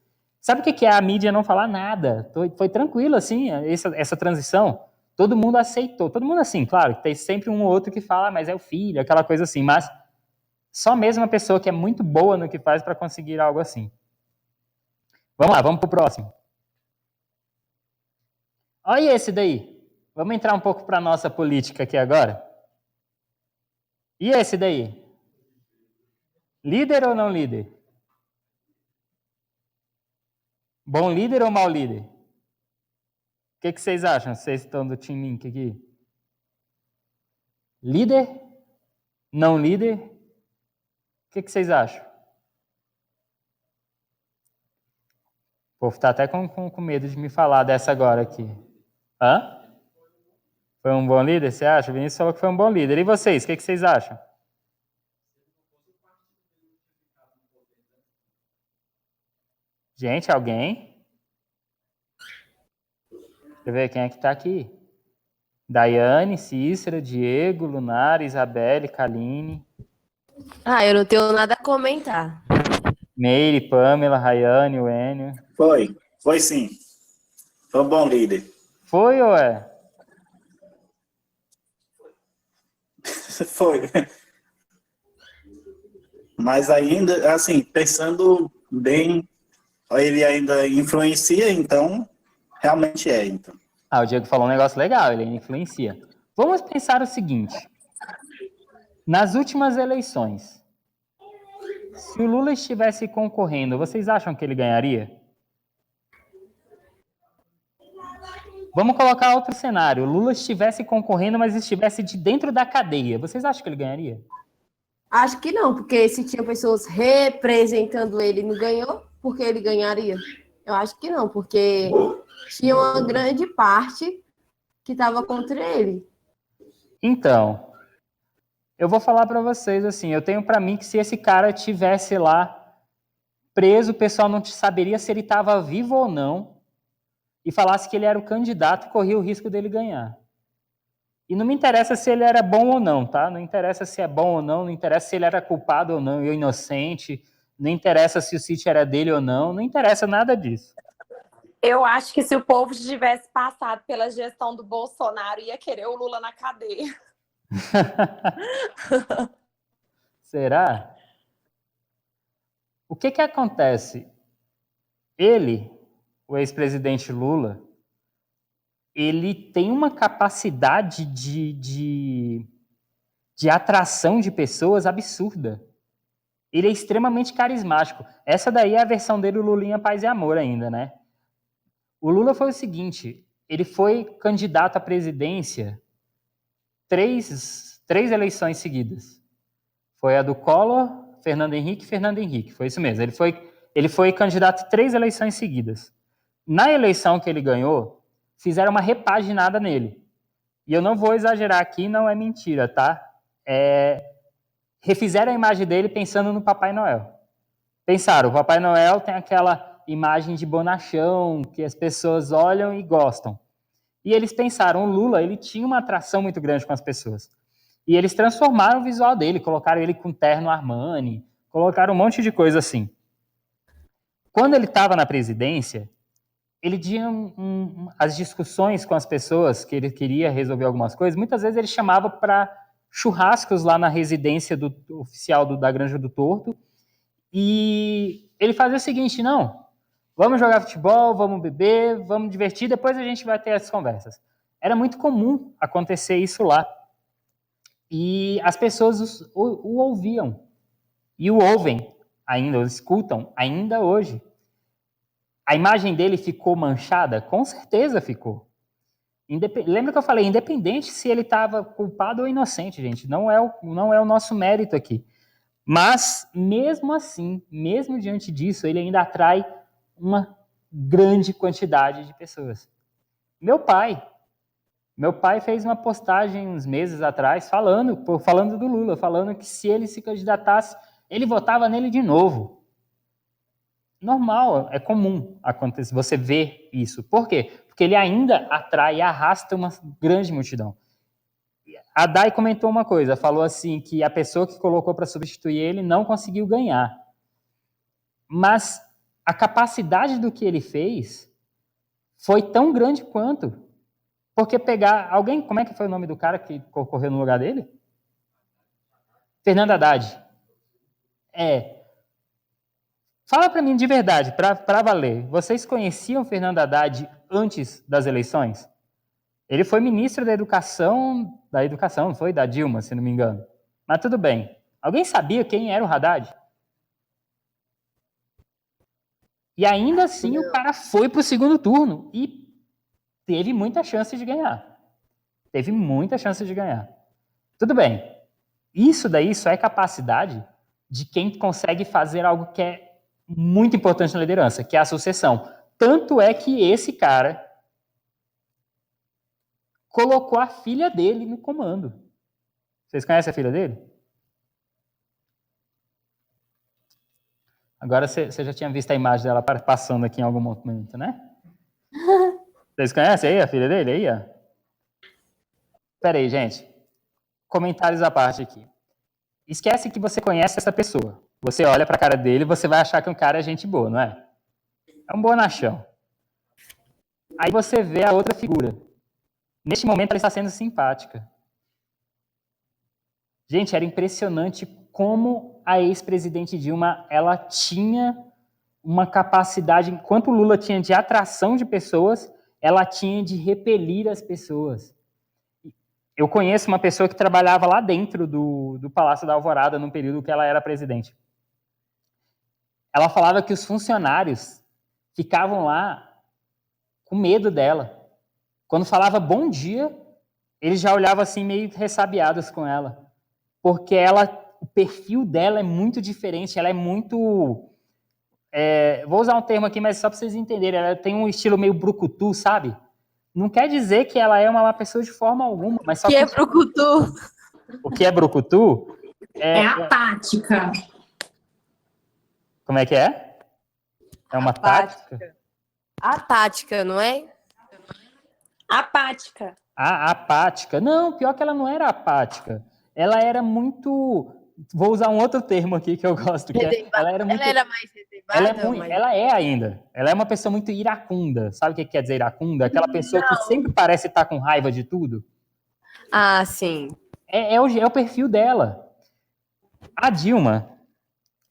Sabe o que é a mídia não falar nada? Foi tranquilo, assim, essa transição. Todo mundo aceitou. Todo mundo assim, claro, tem sempre um ou outro que fala, mas é o filho, aquela coisa assim. Mas só mesmo uma pessoa que é muito boa no que faz para conseguir algo assim. Vamos lá, vamos pro próximo. Olha esse daí. Vamos entrar um pouco para a nossa política aqui agora. E esse daí? Líder ou não líder? Bom líder ou mau líder? O que vocês acham? Vocês estão do Team Link aqui? Líder? Não líder? O que vocês acham? O povo está até com medo de me falar dessa agora aqui. Hã? Foi um bom líder, você acha? O Vinícius falou que foi um bom líder. E vocês, o que vocês acham? Gente, alguém? Deixa eu ver quem é que está aqui. Daiane, Cícera, Diego, Lunara, Isabelle, Kaline. Eu não tenho nada a comentar. Meire, Pamela, Rayane, Wênio. Foi sim. Foi um bom líder. Foi ou é? Foi. Mas ainda, assim, pensando bem, ele ainda influencia, então, realmente é. Então. O Diego falou um negócio legal, ele influencia. Vamos pensar o seguinte. Nas últimas eleições, se o Lula estivesse concorrendo, vocês acham que ele ganharia? Vamos colocar outro cenário. O Lula estivesse concorrendo, mas estivesse de dentro da cadeia. Vocês acham que ele ganharia? Acho que não, porque se tinha pessoas representando ele e não ganhou, por que ele ganharia? Eu acho que não, porque tinha uma grande parte que estava contra ele. Então, eu vou falar para vocês assim, eu tenho para mim que se esse cara tivesse lá preso, o pessoal não saberia se ele estava vivo ou não, e falasse que ele era o candidato, corria o risco dele ganhar. E não me interessa se ele era bom ou não, tá? Não interessa se é bom ou não interessa se ele era culpado ou não, ou inocente, não interessa se o sítio era dele ou não interessa nada disso. Eu acho que se o povo tivesse passado pela gestão do Bolsonaro, ia querer o Lula na cadeia. Será? O que acontece? Ele, o ex-presidente Lula, ele tem uma capacidade de atração de pessoas absurda. Ele é extremamente carismático. Essa daí é a versão dele, o Lulinha Paz e Amor ainda, né? O Lula foi o seguinte, ele foi candidato à presidência três eleições seguidas. Foi a do Collor, Fernando Henrique, foi isso mesmo. Ele foi candidato 3 eleições seguidas. Na eleição que ele ganhou, fizeram uma repaginada nele. E eu não vou exagerar aqui, não é mentira, tá? Refizeram a imagem dele pensando no Papai Noel. Pensaram, o Papai Noel tem aquela imagem de bonachão, que as pessoas olham e gostam. E eles pensaram, o Lula, ele tinha uma atração muito grande com as pessoas. E eles transformaram o visual dele, colocaram ele com terno Armani, colocaram um monte de coisa assim. Quando ele estava na presidência, ele tinha as discussões com as pessoas, que ele queria resolver algumas coisas, muitas vezes ele chamava para churrascos lá na residência oficial da Granja do Torto, e ele fazia o seguinte, não, vamos jogar futebol, vamos beber, vamos divertir, depois a gente vai ter as conversas. Era muito comum acontecer isso lá. E as pessoas o ouviam. E o ouvem ainda, o escutam ainda hoje. A imagem dele ficou manchada? Com certeza ficou. Lembra que eu falei, independente se ele estava culpado ou inocente, gente, não é o nosso mérito aqui. Mas, mesmo assim, mesmo diante disso, ele ainda atrai uma grande quantidade de pessoas. Meu pai fez uma postagem uns meses atrás falando do Lula, falando que se ele se candidatasse, ele votava nele de novo. Normal, é comum acontecer, você ver isso. Por quê? Porque porque ele ainda atrai e arrasta uma grande multidão. A Dai comentou uma coisa, falou assim que a pessoa que colocou para substituir ele não conseguiu ganhar. Mas a capacidade do que ele fez foi tão grande quanto. Porque pegar alguém, como é que foi o nome do cara que concorreu no lugar dele? Fernando Haddad. Fala para mim de verdade, para valer. Vocês conheciam Fernando Haddad antes das eleições? Ele foi ministro da educação, não foi? Da Dilma, se não me engano. Mas tudo bem. Alguém sabia quem era o Haddad? E ainda assim o cara foi para o segundo turno e teve muita chance de ganhar. Teve muita chance de ganhar. Tudo bem. Isso daí só é capacidade de quem consegue fazer algo que é muito importante na liderança, que é a sucessão. Tanto é que esse cara colocou a filha dele no comando. Vocês conhecem a filha dele? Agora você já tinha visto a imagem dela passando aqui em algum momento, né? Vocês conhecem aí a filha dele? Aí, ó. Espera aí, gente. Comentários à parte aqui. Esquece que você conhece essa pessoa. Você olha para a cara dele e você vai achar que um cara é gente boa, não é? É um bonachão. Aí você vê a outra figura. Neste momento ela está sendo simpática. Gente, era impressionante como a ex-presidente Dilma, ela tinha uma capacidade, enquanto o Lula tinha de atração de pessoas, ela tinha de repelir as pessoas. Eu conheço uma pessoa que trabalhava lá dentro do Palácio da Alvorada, no período que ela era presidente. Ela falava que os funcionários ficavam lá com medo dela. Quando falava bom dia, eles já olhavam assim meio ressabiados com ela. Porque o perfil dela é muito diferente, ela é muito... vou usar um termo aqui, mas só para vocês entenderem. Ela tem um estilo meio brucutu, sabe? Não quer dizer que ela é uma má pessoa de forma alguma, mas só que é brucutu? O que é brucutu? É apática. Como é que é? É uma tática? A tática, não é? Apática. Apática. Não, pior que ela não era apática. Ela era muito... Vou usar um outro termo aqui que eu gosto. Ela era muito... Ela era mais reservada? Ela é ainda. Ela é uma pessoa muito iracunda. Sabe o que quer dizer iracunda? Aquela pessoa que sempre parece estar com raiva de tudo. Ah, sim. É o perfil dela. A Dilma,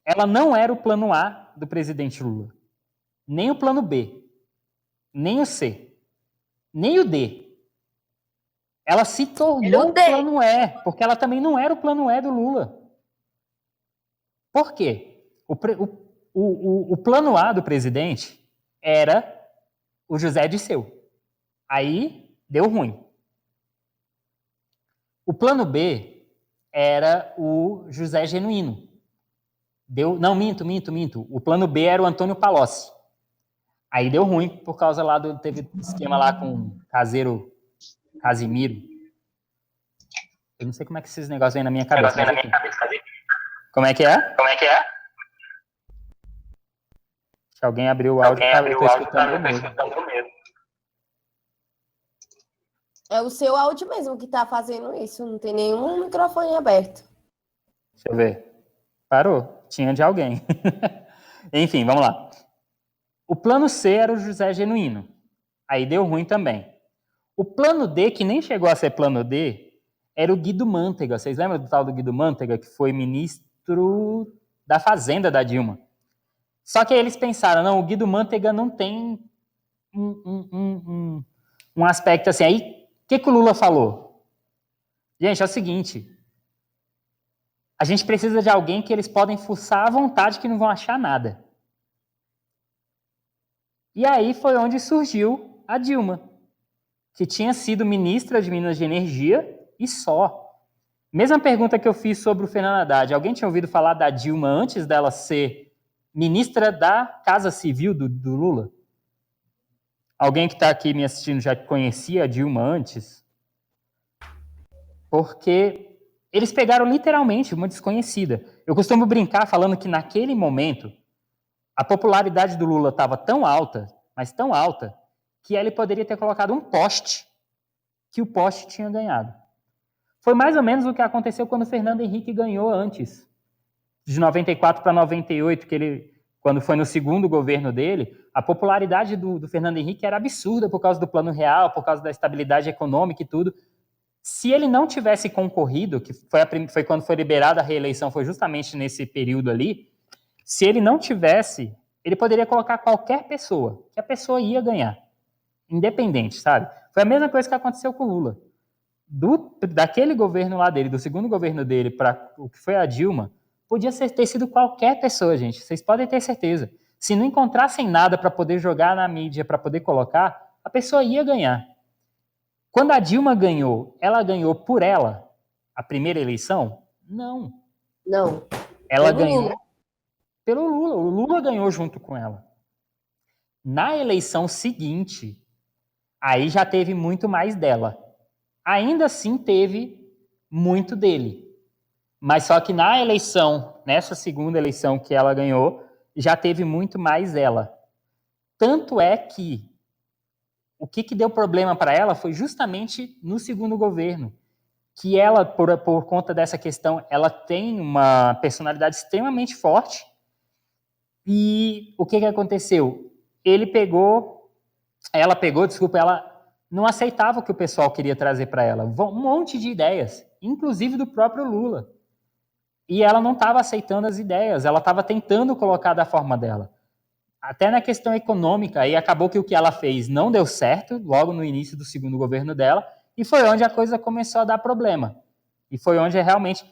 ela não era o plano A do presidente Lula. Nem o plano B. Nem o C. Nem o D. Ela se tornou o plano E, porque ela também não era o plano E do Lula. Por quê? O plano A do presidente era o José Dirceu. Aí deu ruim. O plano B era o José Genuíno. Não, minto. O plano B era o Antônio Palocci. Aí deu ruim por causa lá teve esquema lá com Casimiro. Eu não sei como é que esses negócios vêm na minha cabeça. Como é que é? Se alguém abriu o áudio, eu estou escutando o mesmo. É o seu áudio mesmo que está fazendo isso. Não tem nenhum microfone aberto. Deixa eu ver. Parou. Tinha de alguém. Enfim, vamos lá. O plano C era o José Genuíno. Aí deu ruim também. O plano D, que nem chegou a ser plano D, era o Guido Mantega. Vocês lembram do tal do Guido Mantega, que foi ministro da Fazenda da Dilma? Só que aí eles pensaram, não, o Guido Mantega não tem um aspecto assim. Aí, o que o Lula falou? Gente, é o seguinte, a gente precisa de alguém que eles podem fuçar à vontade que não vão achar nada. E aí foi onde surgiu a Dilma, que tinha sido ministra de Minas de Energia e só. Mesma pergunta que eu fiz sobre o Fernando Haddad. Alguém tinha ouvido falar da Dilma antes dela ser ministra da Casa Civil do Lula? Alguém que está aqui me assistindo já conhecia a Dilma antes? Porque eles pegaram literalmente uma desconhecida. Eu costumo brincar falando que naquele momento a popularidade do Lula estava tão alta, mas tão alta, que ele poderia ter colocado um poste, que o poste tinha ganhado. Foi mais ou menos o que aconteceu quando o Fernando Henrique ganhou antes, de 94 para 98, quando foi no segundo governo dele, a popularidade do Fernando Henrique era absurda por causa do Plano Real, por causa da estabilidade econômica e tudo. Se ele não tivesse concorrido, que foi quando foi liberada a reeleição, foi justamente nesse período ali, se ele não tivesse, ele poderia colocar qualquer pessoa, que a pessoa ia ganhar, independente, sabe? Foi a mesma coisa que aconteceu com o Lula. Daquele governo lá dele, do segundo governo dele, para o que foi a Dilma, podia ter sido qualquer pessoa, gente. Vocês podem ter certeza. Se não encontrassem nada para poder jogar na mídia, para poder colocar, a pessoa ia ganhar. Quando a Dilma ganhou, ela ganhou por ela a primeira eleição? Não. Não. Ela ganhou pelo Lula. O Lula ganhou junto com ela. Na eleição seguinte, aí já teve muito mais dela. Ainda assim teve muito dele. Mas só que na eleição, nessa segunda eleição que ela ganhou, já teve muito mais ela. Tanto é que o que deu problema para ela foi justamente no segundo governo, que ela, por conta dessa questão, ela tem uma personalidade extremamente forte. E o que aconteceu? Ela não aceitava o que o pessoal queria trazer para ela. Um monte de ideias, inclusive do próprio Lula. E ela não estava aceitando as ideias, ela estava tentando colocar da forma dela. Até na questão econômica, aí acabou que o que ela fez não deu certo, logo no início do segundo governo dela, e foi onde a coisa começou a dar problema. E foi onde realmente...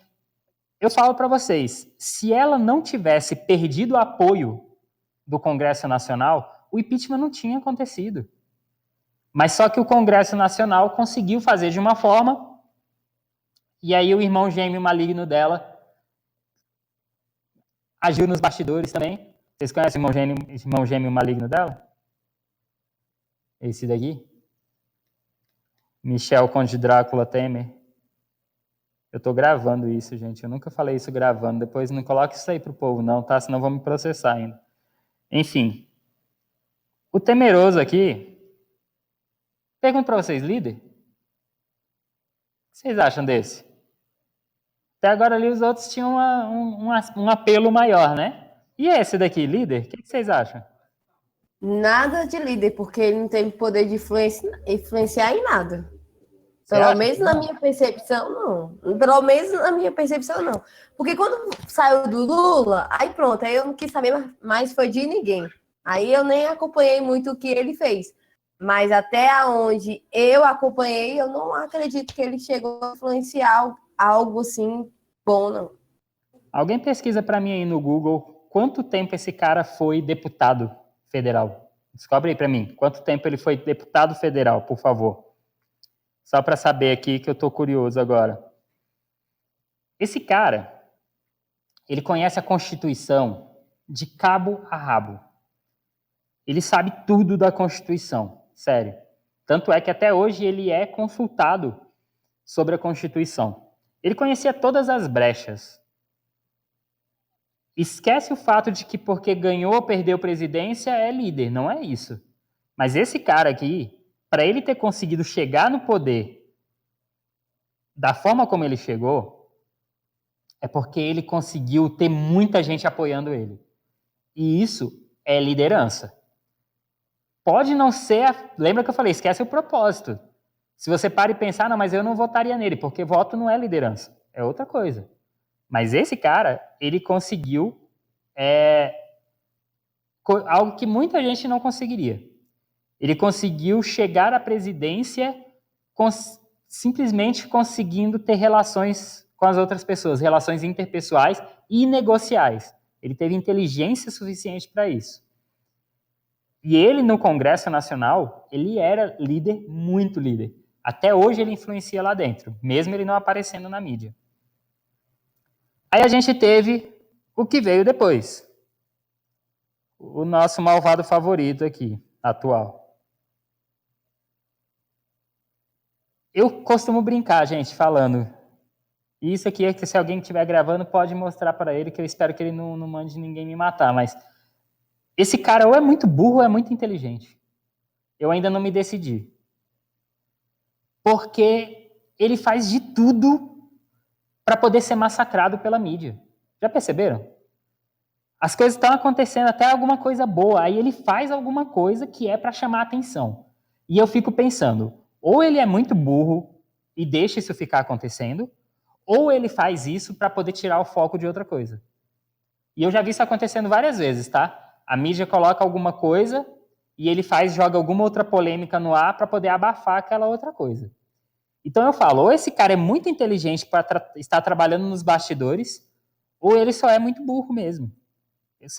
Eu falo para vocês, se ela não tivesse perdido o apoio do Congresso Nacional, o impeachment não tinha acontecido. Mas só que o Congresso Nacional conseguiu fazer de uma forma, e aí o irmão gêmeo maligno dela agiu nos bastidores também. Vocês conhecem o irmão gêmeo maligno dela? Esse daqui? Michel Conde Drácula Temer. Eu tô gravando isso, gente. Eu nunca falei isso gravando. Depois não coloque isso aí pro povo, não, tá? Senão vão me processar ainda. Enfim. O temeroso aqui... Pergunto para vocês, líder? O que vocês acham desse? Até agora ali os outros tinham um apelo maior, né? E esse daqui, líder? O que vocês acham? Nada de líder, porque ele não tem poder de influenciar em nada. Pelo menos na minha percepção, não. Pelo menos na minha percepção, não. Porque quando saiu do Lula, aí pronto, aí eu não quis saber mais foi de ninguém. Aí eu nem acompanhei muito o que ele fez. Mas até onde eu acompanhei, eu não acredito que ele chegou a influenciar algo assim bom, não. Alguém pesquisa para mim aí no Google quanto tempo esse cara foi deputado federal. Descobre aí para mim. Quanto tempo ele foi deputado federal, por favor. Só para saber aqui que eu tô curioso agora. Esse cara, ele conhece a Constituição de cabo a rabo. Ele sabe tudo da Constituição, sério. Tanto é que até hoje ele é consultado sobre a Constituição. Ele conhecia todas as brechas. Esquece o fato de que porque ganhou ou perdeu presidência é líder, não é isso. Mas esse cara aqui, para ele ter conseguido chegar no poder da forma como ele chegou, é porque ele conseguiu ter muita gente apoiando ele. E isso é liderança. Pode não ser... Lembra que eu falei, esquece o propósito. Se você para e pensar, não, mas eu não votaria nele, porque voto não é liderança. É outra coisa. Mas esse cara, ele conseguiu algo que muita gente não conseguiria. Ele conseguiu chegar à presidência simplesmente conseguindo ter relações com as outras pessoas, relações interpessoais e negociais. Ele teve inteligência suficiente para isso. E ele, no Congresso Nacional, ele era líder, muito líder. Até hoje ele influencia lá dentro, mesmo ele não aparecendo na mídia. Aí a gente teve o que veio depois. O nosso malvado favorito aqui, atual. Eu costumo brincar, gente, falando. Isso aqui, se alguém estiver gravando, pode mostrar para ele, que eu espero que ele não mande ninguém me matar, mas esse cara ou é muito burro ou é muito inteligente. eu ainda não me decidi. Porque ele faz de tudo para poder ser massacrado pela mídia. Já perceberam? As coisas estão acontecendo, até alguma coisa boa, aí ele faz alguma coisa que é para chamar a atenção. E eu fico pensando, ou ele é muito burro e deixa isso ficar acontecendo, ou ele faz isso para poder tirar o foco de outra coisa. E eu já vi isso acontecendo várias vezes, tá? A mídia coloca alguma coisa e ele joga alguma outra polêmica no ar para poder abafar aquela outra coisa. Então eu falo, ou esse cara é muito inteligente para estar trabalhando nos bastidores, ou ele só é muito burro mesmo.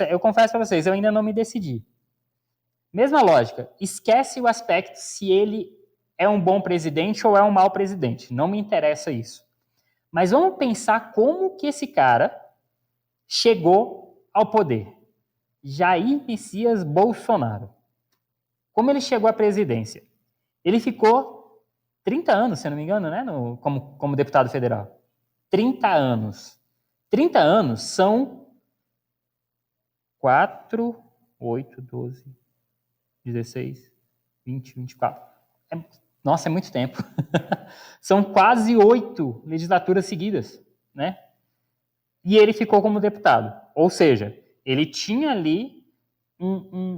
Eu confesso para vocês, eu ainda não me decidi. Mesma lógica, esquece o aspecto se ele é um bom presidente ou é um mau presidente. Não me interessa isso. Mas vamos pensar como que esse cara chegou ao poder. Jair Messias Bolsonaro. Como ele chegou à presidência? Ele ficou 30 anos, se eu não me engano, né, como deputado federal. 30 anos. 30 anos são 4, 8, 12, 16, 20, 24. Nossa, é muito tempo. São quase 8 legislaturas seguidas, né? E ele ficou como deputado. Ou seja, ele tinha ali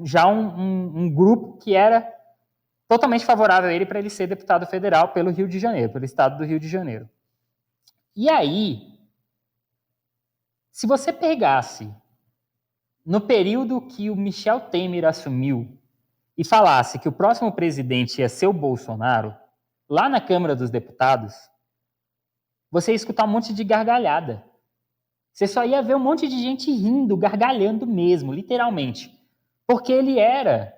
já um grupo que era totalmente favorável a ele para ele ser deputado federal pelo Rio de Janeiro, pelo estado do Rio de Janeiro. E aí, se você pegasse no período que o Michel Temer assumiu e falasse que o próximo presidente ia ser o Bolsonaro, lá na Câmara dos Deputados, você ia escutar um monte de gargalhada. Você só ia ver um monte de gente rindo, gargalhando mesmo, literalmente. Porque ele era,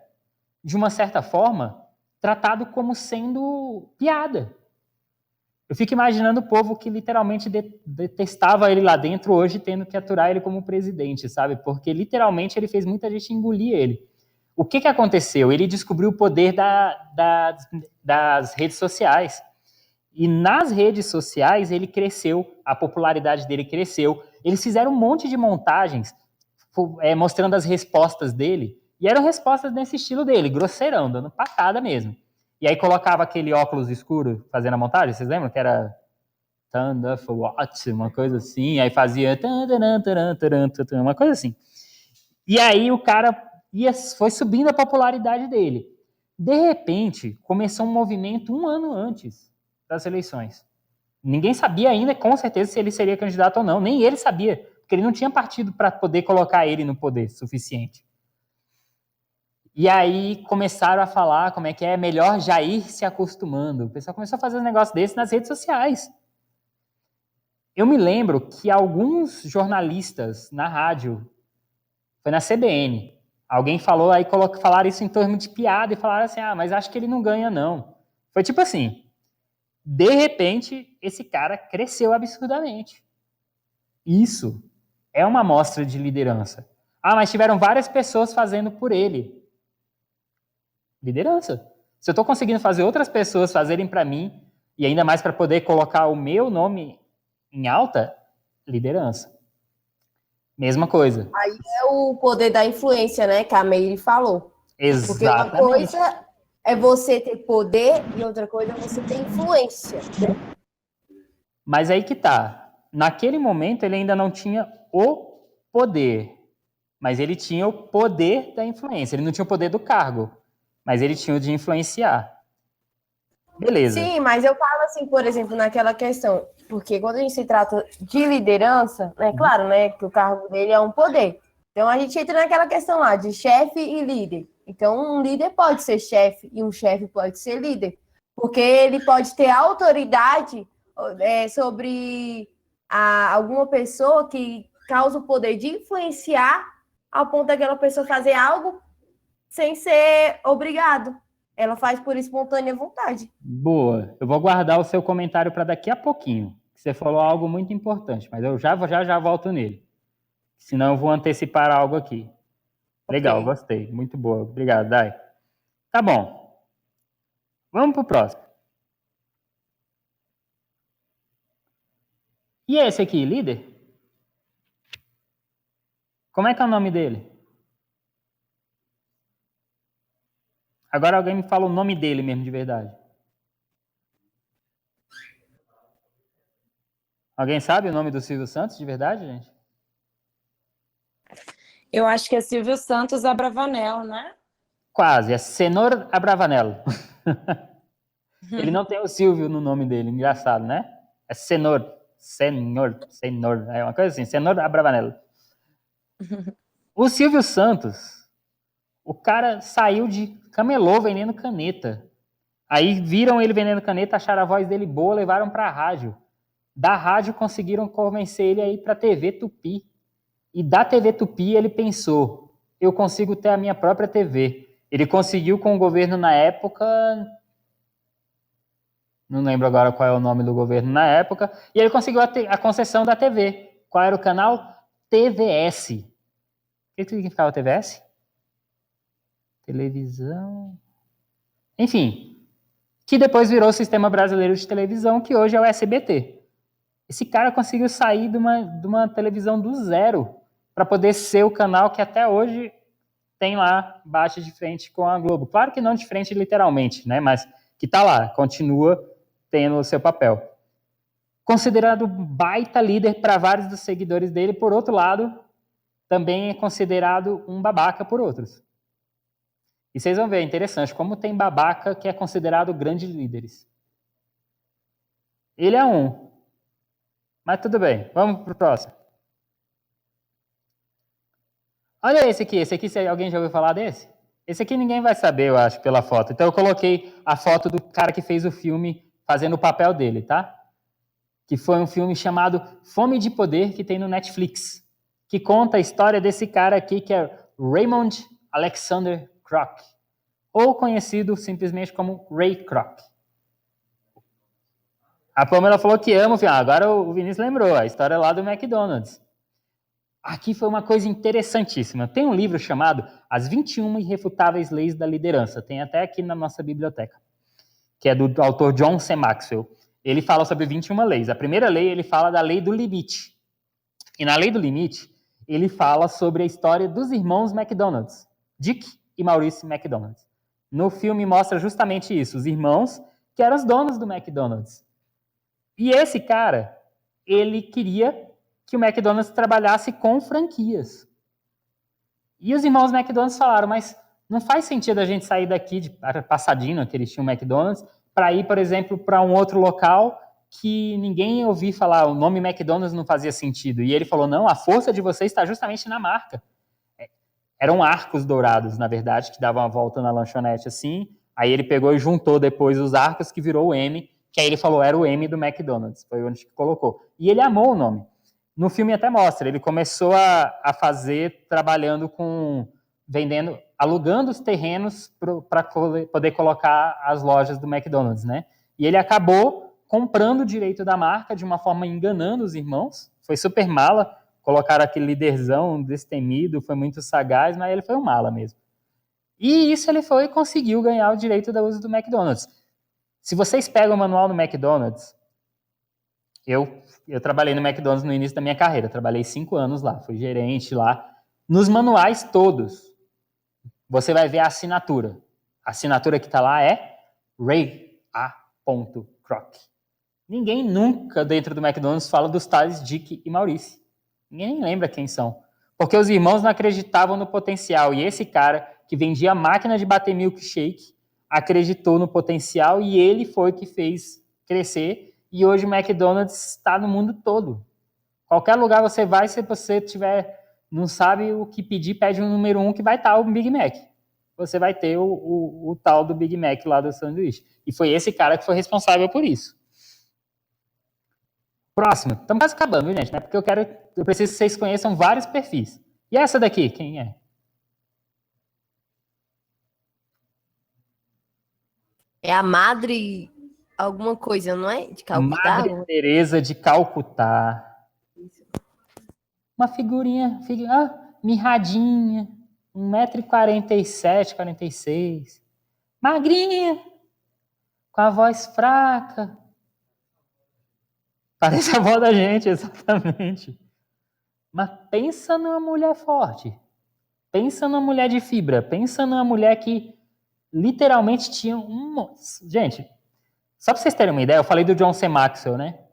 de uma certa forma, tratado como sendo piada. Eu fico imaginando o povo que literalmente detestava ele lá dentro, hoje tendo que aturar ele como presidente, sabe? Porque literalmente ele fez muita gente engolir ele. O que aconteceu? Ele descobriu o poder das redes sociais. E nas redes sociais ele cresceu, a popularidade dele cresceu. Eles fizeram um monte de montagens mostrando as respostas dele. E eram respostas nesse estilo dele, grosseirão, dando patada mesmo. E aí colocava aquele óculos escuro fazendo a montagem, vocês lembram? Que era Thunder for What? Uma coisa assim. Aí fazia uma coisa assim. E aí o cara foi subindo a popularidade dele. De repente, começou um movimento 1 ano antes das eleições. Ninguém sabia ainda, com certeza, se ele seria candidato ou não. Nem ele sabia, porque ele não tinha partido para poder colocar ele no poder suficiente. E aí começaram a falar como é que é melhor já ir se acostumando. O pessoal começou a fazer um negócio desse nas redes sociais. Eu me lembro que alguns jornalistas na rádio, foi na CBN, alguém falou, aí falaram isso em torno de piada e falaram assim, mas acho que ele não ganha não. Foi tipo assim, de repente, esse cara cresceu absurdamente. Isso é uma amostra de liderança. Mas tiveram várias pessoas fazendo por ele. Liderança. Se eu estou conseguindo fazer outras pessoas fazerem para mim, e ainda mais para poder colocar o meu nome em alta, liderança. Mesma coisa. Aí é o poder da influência, né, que a Meire falou. Exatamente. Porque uma coisa é você ter poder e outra coisa é você ter influência. Mas aí que tá. Naquele momento ele ainda não tinha o poder, mas ele tinha o poder da influência. Ele não tinha o poder do cargo, mas ele tinha o de influenciar. Beleza. Sim, mas eu falo assim, por exemplo, naquela questão, porque quando a gente se trata de liderança, é claro, né, que o cargo dele é um poder. Então a gente entra naquela questão lá de chefe e líder. Então um líder pode ser chefe e um chefe pode ser líder, porque ele pode ter autoridade sobre alguma pessoa que causa o poder de influenciar ao ponto daquela pessoa fazer algo sem ser obrigado. Ela faz por espontânea vontade. Boa. Eu vou guardar o seu comentário para daqui a pouquinho. Você falou algo muito importante, mas eu já volto nele. Senão eu vou antecipar algo aqui. Legal, okay. Gostei. Muito boa. Obrigado, Dai. Tá bom. Vamos pro próximo. E esse aqui, líder? Como é que é o nome dele? Agora alguém me fala o nome dele mesmo, de verdade. Alguém sabe o nome do Silvio Santos, de verdade, gente? Eu acho que é Silvio Santos Abravanel, né? Quase, é Senhor Abravanel. Ele não tem o Silvio no nome dele, engraçado, né? É Senhor, é uma coisa assim, Senhor Abravanel. O Silvio Santos, o cara saiu de camelô vendendo caneta. Aí viram ele vendendo caneta, acharam a voz dele boa, levaram para a rádio. Da rádio conseguiram convencer ele a ir para a TV Tupi. E da TV Tupi ele pensou, eu consigo ter a minha própria TV. Ele conseguiu com o governo na época, não lembro agora qual é o nome do governo na época, e ele conseguiu a concessão da TV. Qual era o canal? TVS. O que significava TVS? Televisão... Enfim, que depois virou o Sistema Brasileiro de Televisão, que hoje é o SBT. Esse cara conseguiu sair de uma televisão do zero para poder ser o canal que até hoje tem lá, bate de frente com a Globo. Claro que não de frente literalmente, né? Mas que está lá, continua tendo o seu papel. Considerado baita líder para vários dos seguidores dele, por outro lado, também é considerado um babaca por outros. E vocês vão ver, é interessante, como tem babaca que é considerado grandes líderes. Ele é um. Mas tudo bem, vamos para o próximo. Olha esse aqui, alguém já ouviu falar desse? Esse aqui ninguém vai saber, eu acho, pela foto. Então eu coloquei a foto do cara que fez o filme fazendo o papel dele, tá? Que foi um filme chamado Fome de Poder, que tem no Netflix, que conta a história desse cara aqui, que é Raymond Alexander Kroc, ou conhecido simplesmente como Ray Kroc. A Pamela falou que ama o filme. Agora o Vinícius lembrou, a história lá do McDonald's. Aqui foi uma coisa interessantíssima. Tem um livro chamado As 21 Irrefutáveis Leis da Liderança. Tem até aqui na nossa biblioteca. Que é do autor John C. Maxwell. Ele fala sobre 21 leis. A primeira lei, ele fala da lei do limite. E na lei do limite, ele fala sobre a história dos irmãos McDonald's. Dick e Maurice McDonald's. No filme mostra justamente isso. Os irmãos que eram os donos do McDonald's. E esse cara, ele queria que o McDonald's trabalhasse com franquias. E os irmãos McDonald's falaram, mas não faz sentido a gente sair daqui de Pasadena, que eles tinham McDonald's, para ir, por exemplo, para um outro local que ninguém ouvia falar, o nome McDonald's não fazia sentido. E ele falou, não, a força de vocês está justamente na marca. Eram arcos dourados, na verdade, que davam uma volta na lanchonete assim. Aí ele pegou e juntou depois os arcos, que virou o M, que aí ele falou, era o M do McDonald's. Foi onde que colocou. E ele amou o nome. No filme até mostra, ele começou a fazer, trabalhando com, vendendo, alugando os terrenos para poder colocar as lojas do McDonald's, né? E ele acabou comprando o direito da marca de uma forma enganando os irmãos. Foi super mala, colocaram aquele líderzão destemido, foi muito sagaz, mas ele foi um mala mesmo. E isso ele foi e conseguiu ganhar o direito do uso do McDonald's. Se vocês pegam o manual do McDonald's, eu trabalhei no McDonald's no início da minha carreira, trabalhei 5 anos lá, fui gerente lá. Nos manuais todos, você vai ver a assinatura. A assinatura que está lá é Ray A. Kroc. Ninguém nunca dentro do McDonald's fala dos tais Dick e Maurice. Ninguém nem lembra quem são. Porque os irmãos não acreditavam no potencial. E esse cara que vendia máquina de bater milkshake acreditou no potencial e ele foi que fez crescer. E hoje o McDonald's está no mundo todo. Qualquer lugar você vai, se você não sabe o que pedir, pede um número 1 que vai estar o Big Mac. Você vai ter o tal do Big Mac lá do sanduíche. E foi esse cara que foi responsável por isso. Próximo. Estamos quase acabando, viu, gente? Né? Porque eu preciso que vocês conheçam vários perfis. E essa daqui, quem é? É a Madre alguma coisa, não é? De Calcutá? Madre Teresa de Calcutá. Uma figurinha, mirradinha, 1,47 m, 46. Magrinha, com a voz fraca. Parece a avó da gente, exatamente. Mas pensa numa mulher forte. Pensa numa mulher de fibra. Pensa numa mulher que literalmente tinha Gente, só para vocês terem uma ideia, eu falei do John C. Maxwell, né?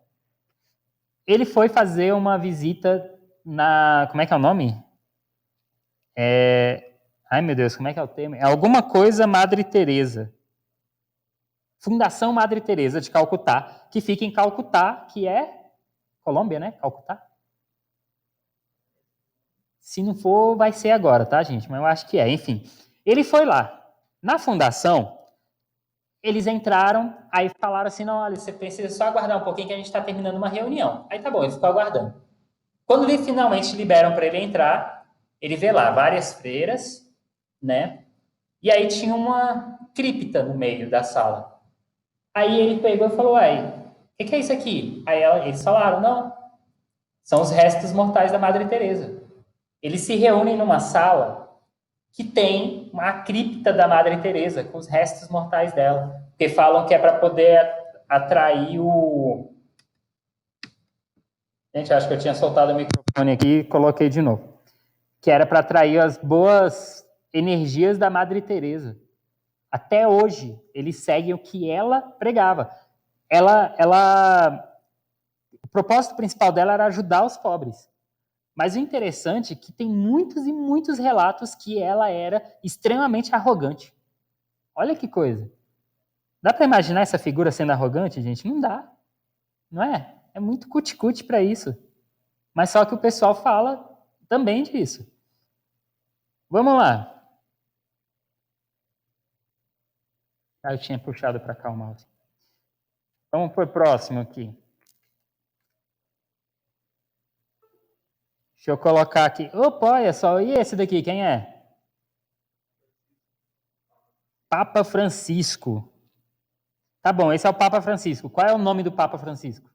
Ele foi fazer uma visita na... Como é que é o nome? Ai, meu Deus, como é que é o termo? É alguma coisa Madre Teresa. Fundação Madre Teresa de Calcutá, que fica em Calcutá, que é Colômbia, né? Calcutá. Se não for, vai ser agora, tá, gente? Mas eu acho que é. Enfim, ele foi lá. Na fundação, eles entraram, aí falaram assim, não, olha, você precisa só aguardar um pouquinho que a gente está terminando uma reunião. Aí tá bom, ele ficou aguardando. Quando ele finalmente liberam para ele entrar, ele vê lá várias freiras, né? E aí tinha uma cripta no meio da sala. Aí ele pegou e falou, uai, o que é isso aqui? Aí eles falaram, não, são os restos mortais da Madre Teresa. Eles se reúnem numa sala que tem uma cripta da Madre Teresa com os restos mortais dela. Porque falam que é para poder atrair o... Gente, acho que eu tinha soltado o microfone aqui e coloquei de novo. Que era para atrair as boas energias da Madre Teresa. Até hoje, eles seguem o que ela pregava. O propósito principal dela era ajudar os pobres. Mas o interessante é que tem muitos e muitos relatos que ela era extremamente arrogante. Olha que coisa. Dá para imaginar essa figura sendo arrogante, gente? Não dá. Não é? É muito cuti-cuti para isso. Mas só que o pessoal fala também disso. Vamos lá. Eu tinha puxado para cá o mouse. Vamos para o próximo aqui. Deixa eu colocar aqui. Opa, olha só. E esse daqui, quem é? Papa Francisco. Tá bom, esse é o Papa Francisco. Qual é o nome do Papa Francisco?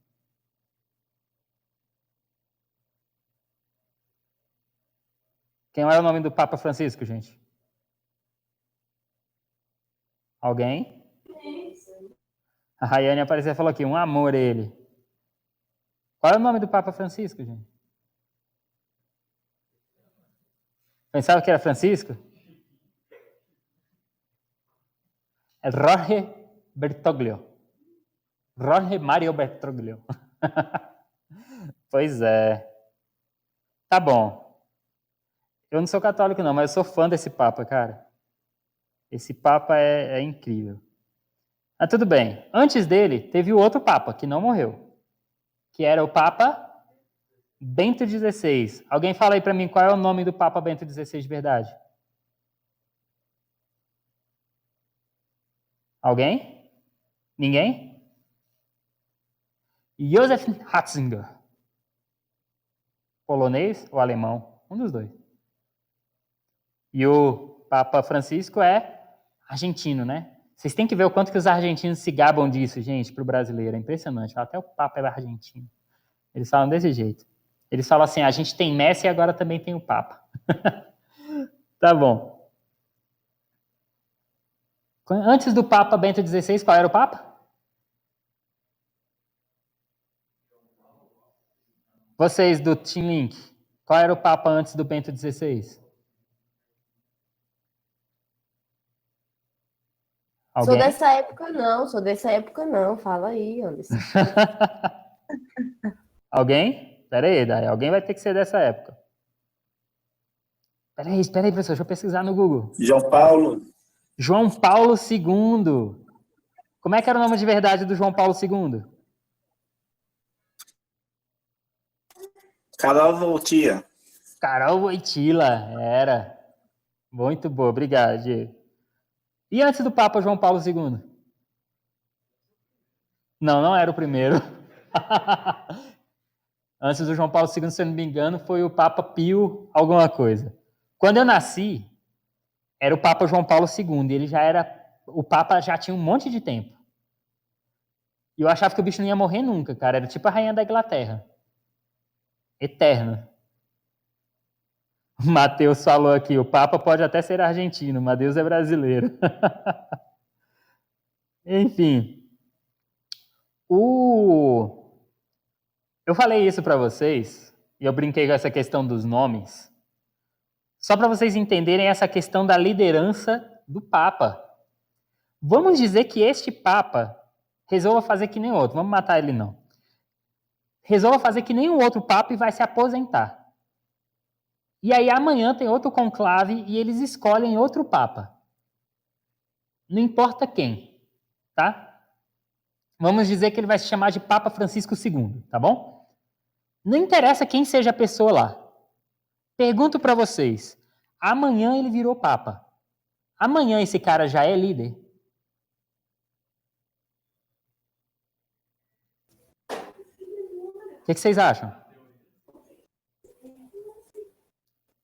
Quem é o nome do Papa Francisco, gente? Alguém? A Rayane apareceu e falou aqui, um amor ele. Qual é o nome do Papa Francisco, gente? Pensava que era Francisco? É Jorge Bertoglio. Jorge Mario Bertoglio. Pois é. Tá bom. Eu não sou católico não, mas eu sou fã desse Papa, cara. Esse Papa é incrível. Mas tudo bem. Antes dele, teve o outro Papa, que não morreu. Que era o Papa Bento XVI. Alguém fala aí para mim qual é o nome do Papa Bento XVI de verdade? Alguém? Ninguém? Josef Ratzinger. Polonês ou alemão? Um dos dois. E o Papa Francisco é argentino, né? Vocês têm que ver o quanto que os argentinos se gabam disso, gente, para o brasileiro. É impressionante. Até o Papa é argentino. Eles falam desse jeito. Eles falam assim, a gente tem Messi e agora também tem o Papa. Tá bom. Antes do Papa Bento XVI, qual era o Papa? Vocês do Team Link, qual era o Papa antes do Bento XVI? Alguém? Sou dessa época não. Fala aí, Anderson. Alguém? Espera aí, Dai. Alguém vai ter que ser dessa época. Espera aí, professor. Deixa eu pesquisar no Google. João Paulo. João Paulo II. Como é que era o nome de verdade do João Paulo II? Carol Wojtyla. Carol Wojtyla. Era. Muito boa. Obrigado, Diego. E antes do Papa João Paulo II? Não era o primeiro. Antes do João Paulo II, se eu não me engano, foi o Papa Pio alguma coisa. Quando eu nasci, era o Papa João Paulo II. Ele já era... O Papa já tinha um monte de tempo. E eu achava que o bicho não ia morrer nunca, cara. Era tipo a rainha da Inglaterra. Eterno. O Matheus falou aqui, o Papa pode até ser argentino, mas Deus é brasileiro. Enfim. Eu falei isso para vocês, e eu brinquei com essa questão dos nomes, só para vocês entenderem essa questão da liderança do Papa. Vamos dizer que este Papa resolva fazer que nem outro. Vamos matar ele, não. Resolva fazer que nem o outro Papa e vai se aposentar. E aí amanhã tem outro conclave e eles escolhem outro Papa. Não importa quem, tá? Vamos dizer que ele vai se chamar de Papa Francisco II, tá bom? Não interessa quem seja a pessoa lá. Pergunto para vocês, amanhã ele virou Papa. Amanhã esse cara já é líder? O que vocês acham?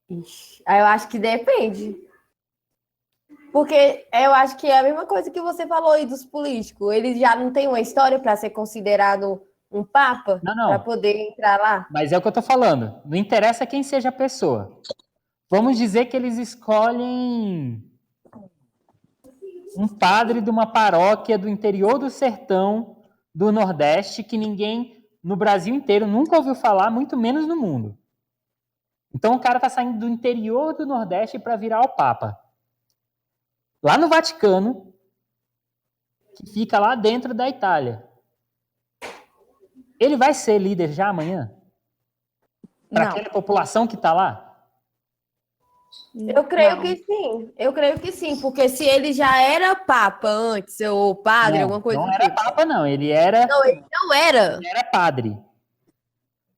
Ixi, aí eu acho que depende. Porque eu acho que é a mesma coisa que você falou aí dos políticos. Eles já não têm uma história para ser considerado um papa? Não. Para poder entrar lá? Mas é o que eu tô falando. Não interessa quem seja a pessoa. Vamos dizer que eles escolhem um padre de uma paróquia do interior do sertão do Nordeste que ninguém no Brasil inteiro nunca ouviu falar, muito menos no mundo. Então o cara está saindo do interior do Nordeste para virar o Papa. Lá no Vaticano, que fica lá dentro da Itália. Ele vai ser líder já amanhã? Para aquela população que está lá? Eu creio que sim. Eu creio que sim, porque se ele já era papa antes, ou padre, alguma coisa Não do era tipo. papa, não. Ele era... Não, ele não era. Ele era padre.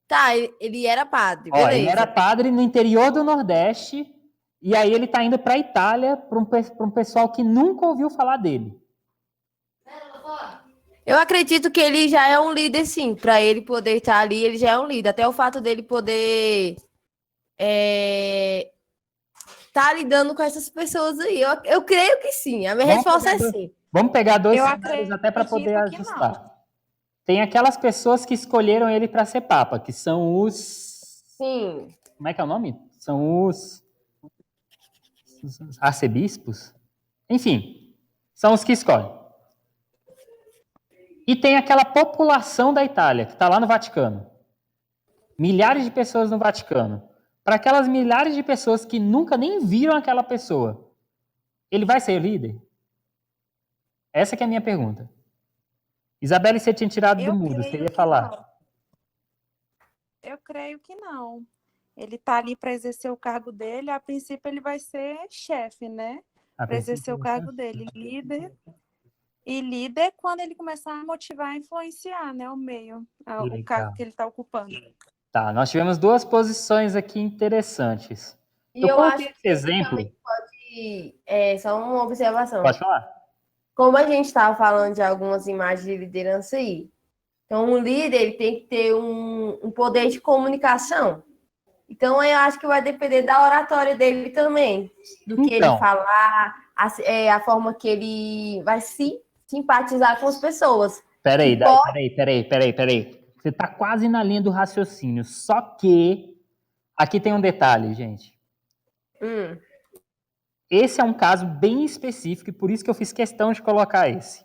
Tá, ele era padre, Ó, beleza. ele era padre no interior do Nordeste, e aí ele está indo para a Itália, para um pessoal que nunca ouviu falar dele. Eu acredito que ele já é um líder, sim. Para ele poder estar ali, ele já é um líder. Até o fato dele poder tá lidando com essas pessoas aí. Eu creio que sim. A minha resposta é sim. Vamos pegar dois Eu cenários até para poder acredito que ajustar. Tem aquelas pessoas que escolheram ele para ser papa, que são os... Sim. Como é que é o nome? São os arcebispos? Enfim, são os que escolhem. E tem aquela população da Itália, que está lá no Vaticano. Milhares de pessoas no Vaticano. Para aquelas milhares de pessoas que nunca nem viram aquela pessoa, ele vai ser líder? Essa que é a minha pergunta. Isabelle, você tinha tirado do mudo, você ia falar. Não. Eu creio que não. Ele está ali para exercer o cargo dele. A princípio, ele vai ser chefe, né? Para exercer o cargo dele, líder. E líder quando ele começar a motivar e influenciar, né, o meio, o cargo que ele está ocupando. Tá, nós tivemos duas posições aqui interessantes. E eu acho que exemplo. também pode... só uma observação. Pode falar. Como a gente estava falando de algumas imagens de liderança aí, então um líder ele tem que ter um poder de comunicação. Então eu acho que vai depender da oratória dele também, do que ele falar, a forma que ele vai se simpatizar com as pessoas. Peraí. Você está quase na linha do raciocínio, só que aqui tem um detalhe, gente. Esse é um caso bem específico e por isso que eu fiz questão de colocar esse.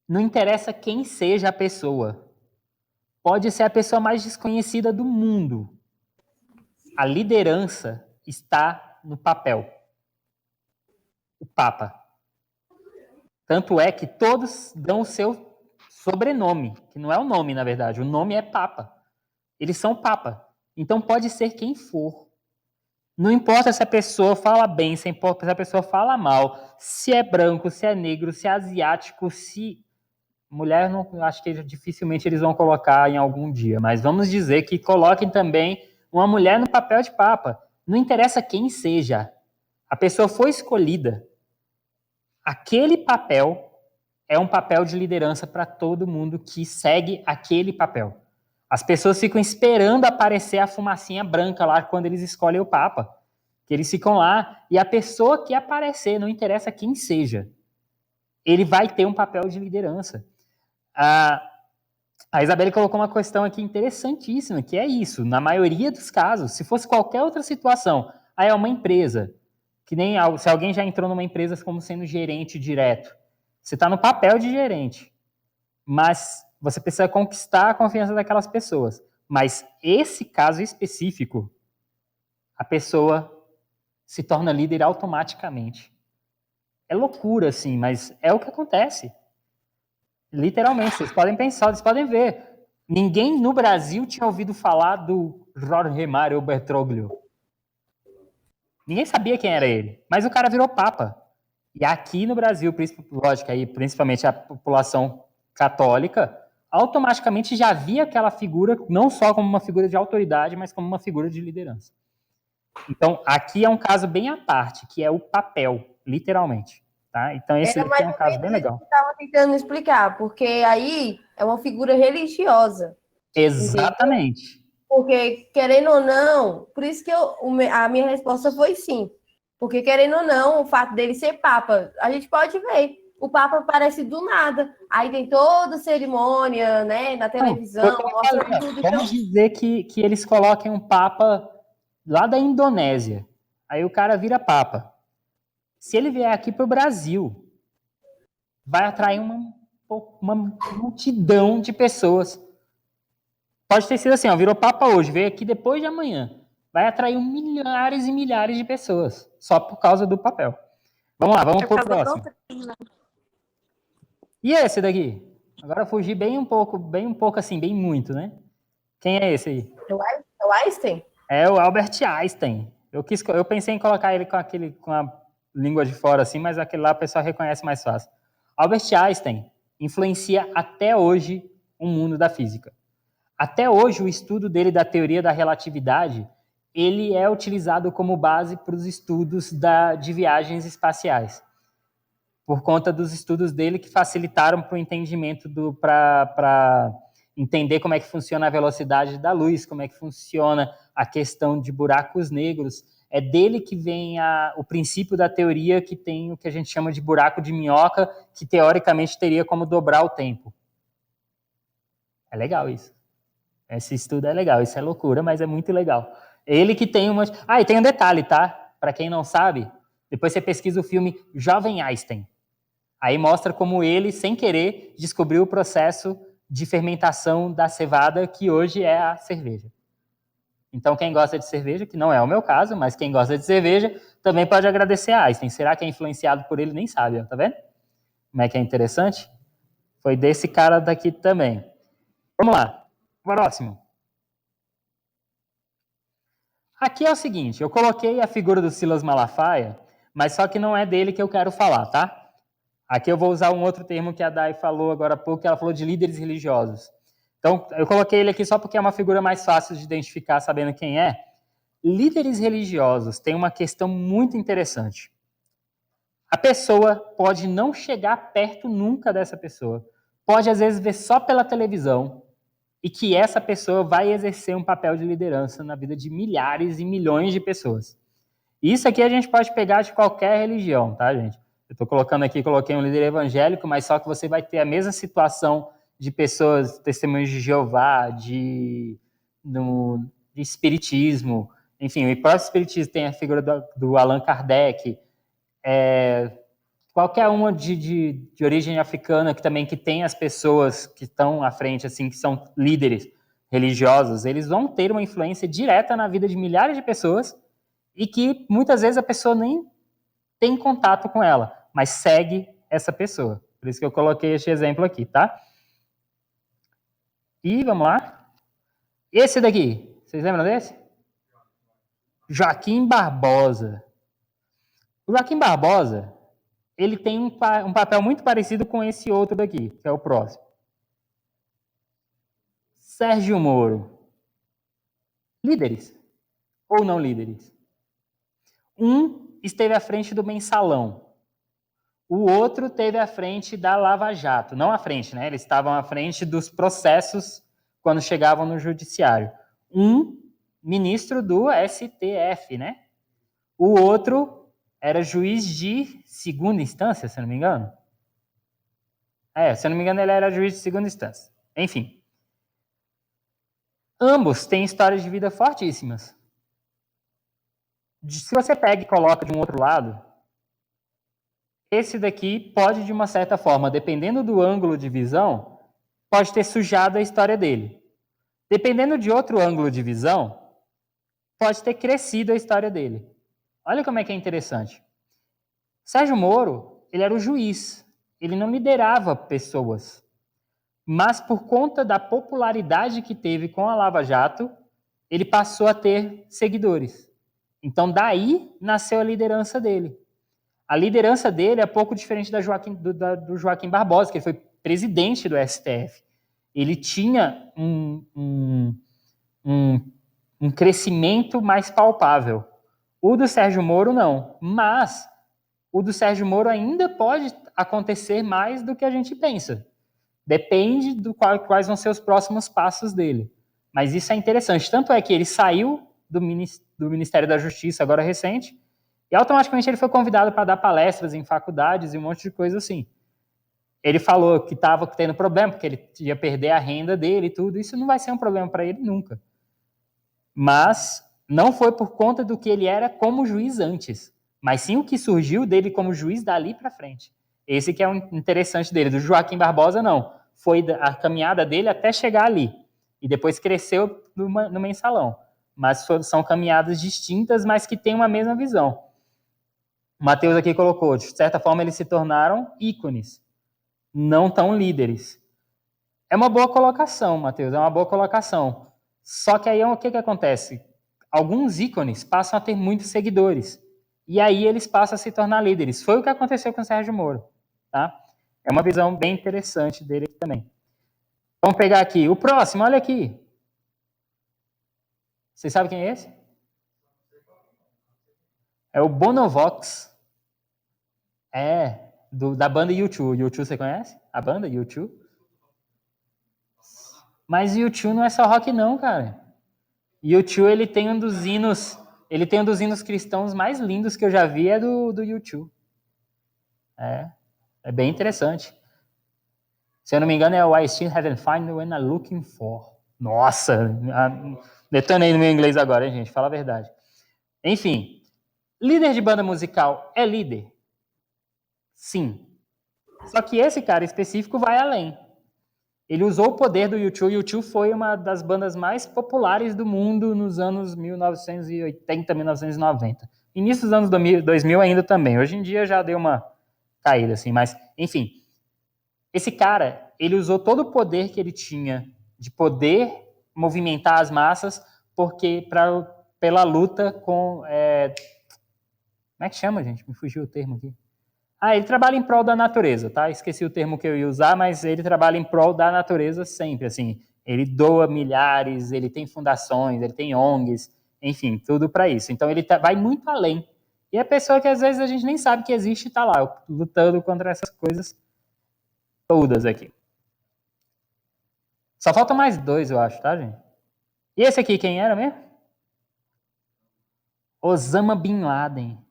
Não interessa quem seja a pessoa. Pode ser a pessoa mais desconhecida do mundo. A liderança está no papel. O Papa. Tanto é que todos dão o seu sobrenome, que não é o nome, na verdade. O nome é Papa. Eles são Papa. Então pode ser quem for. Não importa se a pessoa fala bem, se a pessoa fala mal, se é branco, se é negro, se é asiático, se... Mulher, não, acho que dificilmente eles vão colocar em algum dia, mas vamos dizer que coloquem também uma mulher no papel de Papa. Não interessa quem seja. A pessoa foi escolhida. Aquele papel é um papel de liderança para todo mundo que segue aquele papel. As pessoas ficam esperando aparecer a fumacinha branca lá quando eles escolhem o Papa. Que eles ficam lá e a pessoa que aparecer, não interessa quem seja, ele vai ter um papel de liderança. A Isabelle colocou uma questão aqui interessantíssima, que é isso. Na maioria dos casos, se fosse qualquer outra situação, é uma empresa, que nem se alguém já entrou numa empresa como sendo gerente direto, você está no papel de gerente, mas você precisa conquistar a confiança daquelas pessoas. Mas esse caso específico, a pessoa se torna líder automaticamente. É loucura, assim, mas é o que acontece. Literalmente, vocês podem pensar, vocês podem ver. Ninguém no Brasil tinha ouvido falar do Jorge Mário Bergoglio. Ninguém sabia quem era ele, mas o cara virou papa. E aqui no Brasil, lógico, aí, principalmente a população católica, automaticamente já via aquela figura não só como uma figura de autoridade, mas como uma figura de liderança. Então, aqui é um caso bem à parte, que é o papel, literalmente. Tá? Então, esse aqui é um caso bem legal. Eu estava tentando explicar, porque aí é uma figura religiosa. Exatamente. Entendeu? Porque, querendo ou não, por isso que a minha resposta foi sim. Porque, querendo ou não, o fato dele ser papa, a gente pode ver. O papa aparece do nada. Aí tem toda cerimônia, né, na televisão. Vamos dizer que eles coloquem um papa lá da Indonésia. Aí o cara vira papa. Se ele vier aqui para o Brasil, vai atrair uma multidão de pessoas. Pode ter sido assim, ó, virou papa hoje, veio aqui depois de amanhã. Vai atrair milhares e milhares de pessoas, só por causa do papel. Vamos lá, vamos pro próximo. E esse daqui? Agora eu fugi bem um pouco assim, bem muito, né? Quem é esse aí? É o Einstein? É o Albert Einstein. Eu pensei em colocar ele com a língua de fora assim, mas aquele lá o pessoal reconhece mais fácil. Albert Einstein influencia até hoje o mundo da física. Até hoje, o estudo dele da teoria da relatividade, ele é utilizado como base para os estudos de viagens espaciais, por conta dos estudos dele que facilitaram para o entendimento, para entender como é que funciona a velocidade da luz, como é que funciona a questão de buracos negros. É dele que vem o princípio da teoria que tem o que a gente chama de buraco de minhoca, que teoricamente teria como dobrar o tempo. É legal isso. Esse estudo é legal, isso é loucura, mas é muito legal. Ele que tem uma... Ah, e tem um detalhe, tá? Para quem não sabe, depois você pesquisa o filme Jovem Einstein. Aí mostra como ele, sem querer, descobriu o processo de fermentação da cevada, que hoje é a cerveja. Então, quem gosta de cerveja, que não é o meu caso, mas quem gosta de cerveja, também pode agradecer a Einstein. Será que é influenciado por ele? Nem sabe, ó, tá vendo? Como é que é interessante? Foi desse cara daqui também. Vamos lá. Próximo. Aqui é o seguinte, eu coloquei a figura do Silas Malafaia, mas só que não é dele que eu quero falar, tá? Aqui eu vou usar um outro termo que a Dai falou agora há pouco, que ela falou de líderes religiosos. Então, eu coloquei ele aqui só porque é uma figura mais fácil de identificar sabendo quem é. Líderes religiosos têm uma questão muito interessante. A pessoa pode não chegar perto nunca dessa pessoa. Pode, às vezes, ver só pela televisão, e que essa pessoa vai exercer um papel de liderança na vida de milhares e milhões de pessoas. Isso aqui a gente pode pegar de qualquer religião, tá, gente? Eu estou colocando aqui, coloquei um líder evangélico, mas só que você vai ter a mesma situação de pessoas, testemunhos de Jeová, de espiritismo, enfim, o próprio espiritismo tem a figura do Allan Kardec, qualquer uma de origem africana que tem as pessoas que estão à frente, assim, que são líderes religiosos, eles vão ter uma influência direta na vida de milhares de pessoas e que muitas vezes a pessoa nem tem contato com ela, mas segue essa pessoa. Por isso que eu coloquei este exemplo aqui, tá? E vamos lá. Esse daqui, vocês lembram desse? Joaquim Barbosa. O Joaquim Barbosa, ele tem um papel muito parecido com esse outro daqui, que é o próximo. Sérgio Moro. Líderes ou não líderes? Um esteve à frente do Mensalão. O outro esteve à frente da Lava Jato. Não à frente, né? Eles estavam à frente dos processos quando chegavam no judiciário. Um ministro do STF, né? O outro era juiz de segunda instância, se eu não me engano. Se eu não me engano, ele era juiz de segunda instância. Enfim. Ambos têm histórias de vida fortíssimas. Se você pega e coloca de um outro lado, esse daqui pode, de uma certa forma, dependendo do ângulo de visão, pode ter sujado a história dele. Dependendo de outro ângulo de visão, pode ter crescido a história dele. Olha como é que é interessante. Sérgio Moro ele era o juiz. Ele não liderava pessoas. Mas por conta da popularidade que teve com a Lava Jato, ele passou a ter seguidores. Então, daí nasceu a liderança dele. A liderança dele é pouco diferente do Joaquim Barbosa, que ele foi presidente do STF. Ele tinha um crescimento mais palpável. O do Sérgio Moro, não. Mas o do Sérgio Moro ainda pode acontecer mais do que a gente pensa. Depende do quais vão ser os próximos passos dele. Mas isso é interessante. Tanto é que ele saiu do Ministério da Justiça, agora recente, e automaticamente ele foi convidado para dar palestras em faculdades e um monte de coisa assim. Ele falou que estava tendo problema, porque ele ia perder a renda dele e tudo. Isso não vai ser um problema para ele nunca. Mas não foi por conta do que ele era como juiz antes, mas sim o que surgiu dele como juiz dali para frente. Esse que é o interessante dele. Do Joaquim Barbosa, não. Foi a caminhada dele até chegar ali. E depois cresceu no mensalão. Mas são caminhadas distintas, mas que têm uma mesma visão. O Matheus aqui colocou, de certa forma, eles se tornaram ícones, não tão líderes. É uma boa colocação, Matheus, é uma boa colocação. Só que aí o que acontece? Alguns ícones passam a ter muitos seguidores. E aí eles passam a se tornar líderes. Foi o que aconteceu com o Sérgio Moro. Tá? É uma visão bem interessante dele também. Vamos pegar aqui. O próximo, olha aqui. Vocês sabem quem é esse? É o Bonovox. Da banda U2. U2 você conhece? A banda U2? Mas U2 não é só rock não, cara. U2, ele tem um dos hinos cristãos mais lindos que eu já vi, é do U2. É bem interessante. Se eu não me engano, é o I Still Haven't Found What I'm Looking For. Nossa, detonei no meu inglês agora, hein, gente? Fala a verdade. Enfim, líder de banda musical é líder? Sim. Só que esse cara específico vai além. Ele usou o poder do U2. U2 foi uma das bandas mais populares do mundo nos anos 1980, 1990. Início dos anos 2000 ainda também. Hoje em dia já deu uma caída, assim. Mas, enfim, esse cara, ele usou todo o poder que ele tinha de poder movimentar as massas pela luta com... como é que chama, gente? Me fugiu o termo aqui. Ele trabalha em prol da natureza, tá? Esqueci o termo que eu ia usar, mas ele trabalha em prol da natureza sempre, assim. Ele doa milhares, ele tem fundações, ele tem ONGs, enfim, tudo para isso. Então ele vai muito além. E a pessoa que às vezes a gente nem sabe que existe está lá, lutando contra essas coisas todas aqui. Só faltam mais 2, eu acho, tá, gente? E esse aqui, quem era mesmo? Osama Bin Laden.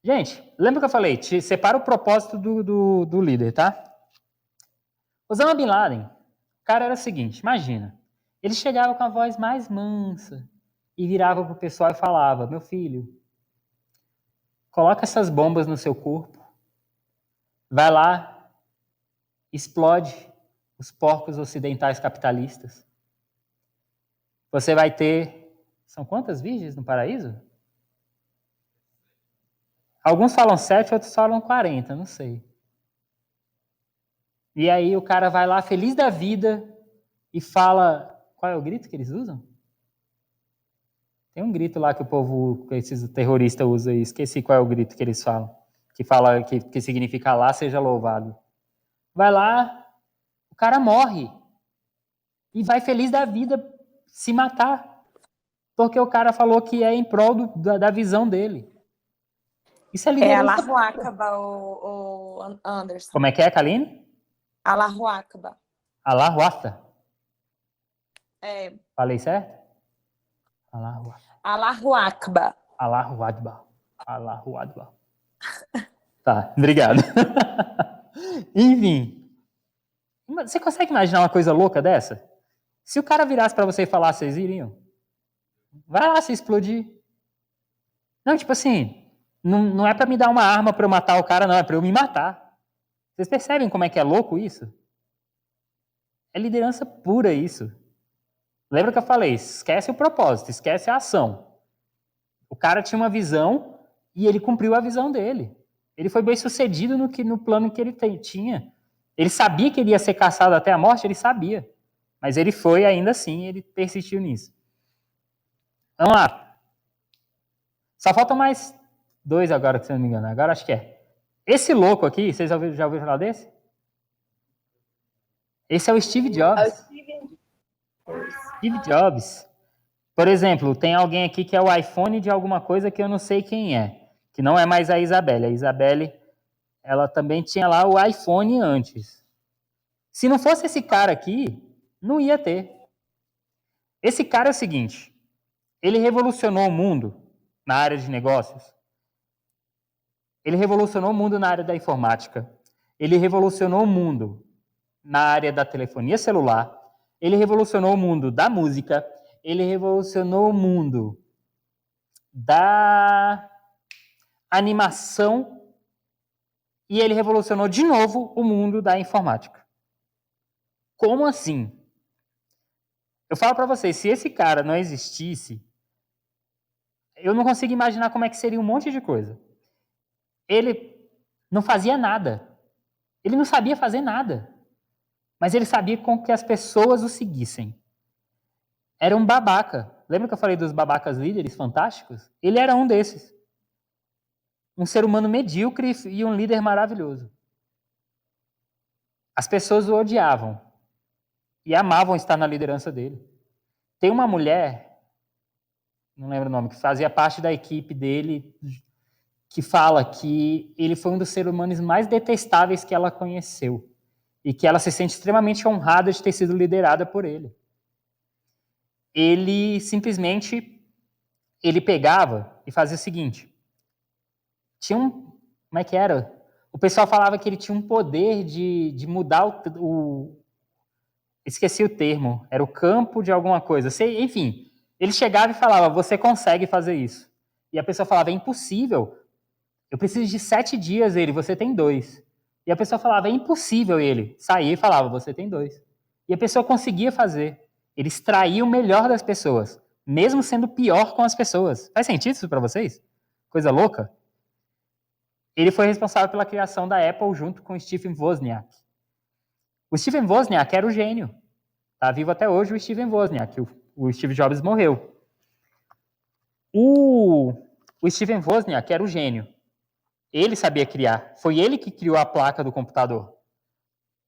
Gente, lembra que eu falei? Separa o propósito do líder, tá? Osama Bin Laden, o cara era o seguinte, imagina. Ele chegava com a voz mais mansa e virava pro pessoal e falava, meu filho, coloca essas bombas no seu corpo, vai lá, explode os porcos ocidentais capitalistas. Você vai ter... São quantas virgens no paraíso? Alguns falam 7, outros falam 40, não sei. E aí o cara vai lá, feliz da vida, e fala... Qual é o grito que eles usam? Tem um grito lá que o povo, que esses terroristas usam aí. Esqueci qual é o grito que eles falam. Que significa Alá seja louvado. Vai lá, o cara morre. E vai feliz da vida se matar. Porque o cara falou que é em prol da visão dele. Isso é liderança. Allahu Akbar, o Anderson. Como é que é, Kaline? Allahu Akbar. Allahu Akbar. Falei certo? Allahu Akbar. Allahu Akbar. Allahu Akbar. Tá, obrigado. Enfim. Você consegue imaginar uma coisa louca dessa? Se o cara virasse pra você e falasse, vocês iriam? Vai lá se explodir. Não, tipo assim... Não é para me dar uma arma para eu matar o cara, não. É para eu me matar. Vocês percebem como é que é louco isso? É liderança pura isso. Lembra que eu falei? Esquece o propósito, esquece a ação. O cara tinha uma visão e ele cumpriu a visão dele. Ele foi bem sucedido no plano que ele tinha. Ele sabia que ele ia ser caçado até a morte, ele sabia. Mas ele foi, ainda assim, ele persistiu nisso. Vamos lá. Só faltam mais 2 agora, se eu não me engano. Agora acho que é. Esse louco aqui, vocês já ouviram falar desse? Esse é o Steve Jobs. Steve Jobs. Por exemplo, tem alguém aqui que é o iPhone de alguma coisa que eu não sei quem é. Que não é mais a Isabelle. A Isabelle, ela também tinha lá o iPhone antes. Se não fosse esse cara aqui, não ia ter. Esse cara é o seguinte, ele revolucionou o mundo na área de negócios. Ele revolucionou o mundo na área da informática. Ele revolucionou o mundo na área da telefonia celular. Ele revolucionou o mundo da música. Ele revolucionou o mundo da animação. E ele revolucionou de novo o mundo da informática. Como assim? Eu falo para vocês, se esse cara não existisse, eu não consigo imaginar como é que seria um monte de coisa. Ele não fazia nada. Ele não sabia fazer nada. Mas ele sabia com que as pessoas o seguissem. Era um babaca. Lembra que eu falei dos babacas líderes fantásticos? Ele era um desses. Um ser humano medíocre e um líder maravilhoso. As pessoas o odiavam. E amavam estar na liderança dele. Tem uma mulher, não lembro o nome, que fazia parte da equipe dele, que fala que ele foi um dos seres humanos mais detestáveis que ela conheceu. E que ela se sente extremamente honrada de ter sido liderada por ele. Ele simplesmente, ele pegava e fazia o seguinte. Tinha como é que era? O pessoal falava que ele tinha um poder de mudar esqueci o termo, era o campo de alguma coisa. Enfim, ele chegava e falava, você consegue fazer isso. E a pessoa falava, é impossível. Eu preciso de 7 dias, você tem 2. E a pessoa falava, é impossível, ele saía e falava, você tem 2. E a pessoa conseguia fazer. Ele extraía o melhor das pessoas, mesmo sendo pior com as pessoas. Faz sentido isso para vocês? Coisa louca? Ele foi responsável pela criação da Apple junto com Steve Wozniak. O Steve Wozniak era o gênio. Está vivo até hoje o Steve Wozniak. O Steve Jobs morreu. O Steve Wozniak era o gênio. Ele sabia criar. Foi ele que criou a placa do computador.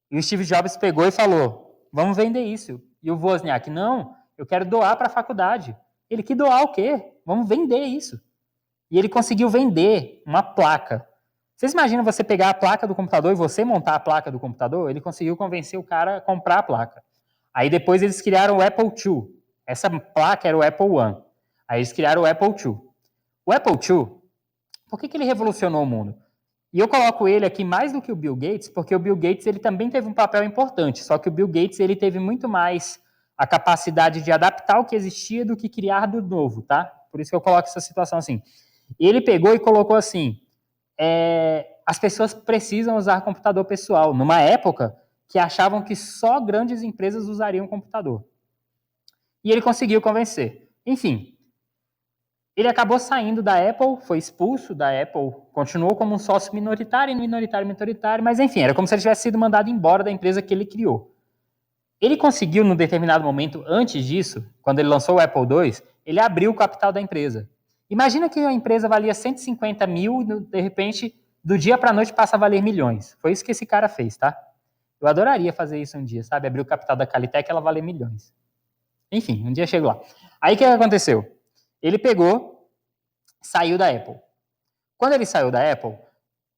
E o Steve Jobs pegou e falou, vamos vender isso. E o Wozniak, não, eu quero doar para a faculdade. Ele, que doar o quê? Vamos vender isso. E ele conseguiu vender uma placa. Vocês imaginam você pegar a placa do computador e você montar a placa do computador? Ele conseguiu convencer o cara a comprar a placa. Aí depois eles criaram o Apple II. Essa placa era o Apple I. Aí eles criaram o Apple II. O Apple II, por que ele revolucionou o mundo? E eu coloco ele aqui mais do que o Bill Gates, porque o Bill Gates ele também teve um papel importante, só que o Bill Gates ele teve muito mais a capacidade de adaptar o que existia do que criar do novo, tá? Por isso que eu coloco essa situação assim. Ele pegou e colocou assim, as pessoas precisam usar computador pessoal, numa época que achavam que só grandes empresas usariam computador. E ele conseguiu convencer. Enfim, ele acabou saindo da Apple, foi expulso da Apple, continuou como um sócio minoritário, mas enfim, era como se ele tivesse sido mandado embora da empresa que ele criou. Ele conseguiu, num determinado momento, antes disso, quando ele lançou o Apple II, ele abriu o capital da empresa. Imagina que a empresa valia 150 mil e, de repente, do dia para a noite passa a valer milhões. Foi isso que esse cara fez, tá? Eu adoraria fazer isso um dia, sabe? Abrir o capital da Calitec e ela valer milhões. Enfim, um dia chego lá. Aí o que aconteceu? Ele pegou, saiu da Apple. Quando ele saiu da Apple,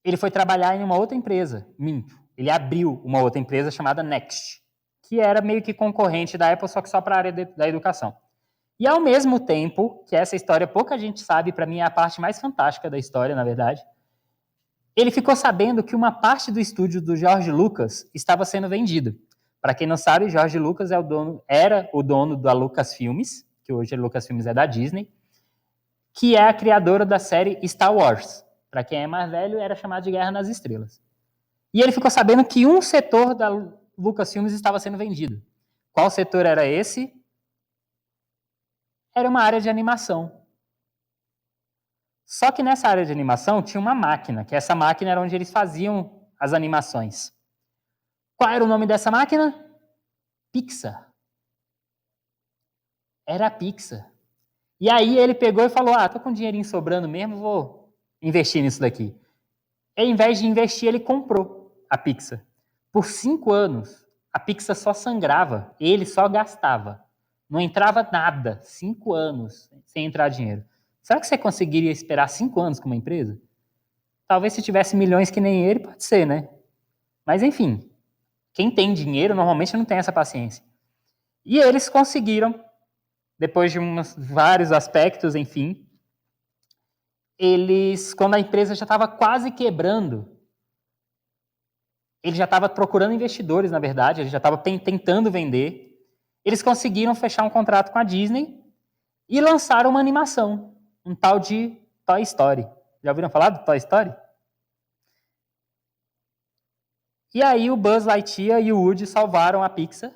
ele foi trabalhar em uma outra empresa. Minto. Ele abriu uma outra empresa chamada Next, que era meio que concorrente da Apple, só que só para a área da educação. E ao mesmo tempo, que essa história pouca gente sabe, para mim é a parte mais fantástica da história, na verdade, ele ficou sabendo que uma parte do estúdio do George Lucas estava sendo vendido. Para quem não sabe, George Lucas era o dono da Lucasfilmes, que hoje a Lucasfilmes é da Disney, que é a criadora da série Star Wars. Para quem é mais velho, era chamado de Guerra nas Estrelas. E ele ficou sabendo que um setor da Lucasfilmes estava sendo vendido. Qual setor era esse? Era uma área de animação. Só que nessa área de animação tinha uma máquina, que essa máquina era onde eles faziam as animações. Qual era o nome dessa máquina? Pixar. Era a Pixar. E aí ele pegou e falou, tô com um dinheirinho sobrando mesmo, vou investir nisso daqui. E ao invés de investir, ele comprou a Pixar. Por 5 anos, a Pixar só sangrava, ele só gastava. Não entrava nada, 5 anos, sem entrar dinheiro. Será que você conseguiria esperar 5 anos com uma empresa? Talvez se tivesse milhões que nem ele, pode ser, né? Mas enfim, quem tem dinheiro normalmente não tem essa paciência. E eles conseguiram, depois de vários aspectos, enfim, quando a empresa já estava quase quebrando, ele já estava procurando investidores, na verdade, ele já estava tentando vender, eles conseguiram fechar um contrato com a Disney e lançaram uma animação, um tal de Toy Story. Já ouviram falar do Toy Story? E aí o Buzz Lightyear e o Woody salvaram a Pixar.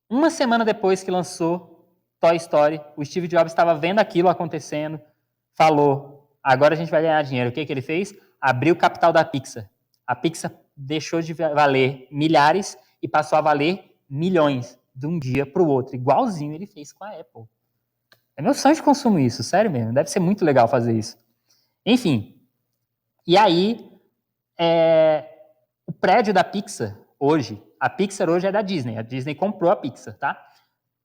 Uma semana depois que lançou Toy Story, o Steve Jobs estava vendo aquilo acontecendo, falou, agora a gente vai ganhar dinheiro. O que ele fez? Abriu o capital da Pixar. A Pixar deixou de valer milhares e passou a valer milhões de um dia para o outro, igualzinho ele fez com a Apple. É meu sonho de consumo isso, sério mesmo. Deve ser muito legal fazer isso. Enfim, e aí, o prédio da Pixar hoje, a Pixar hoje é da Disney, a Disney comprou a Pixar, tá?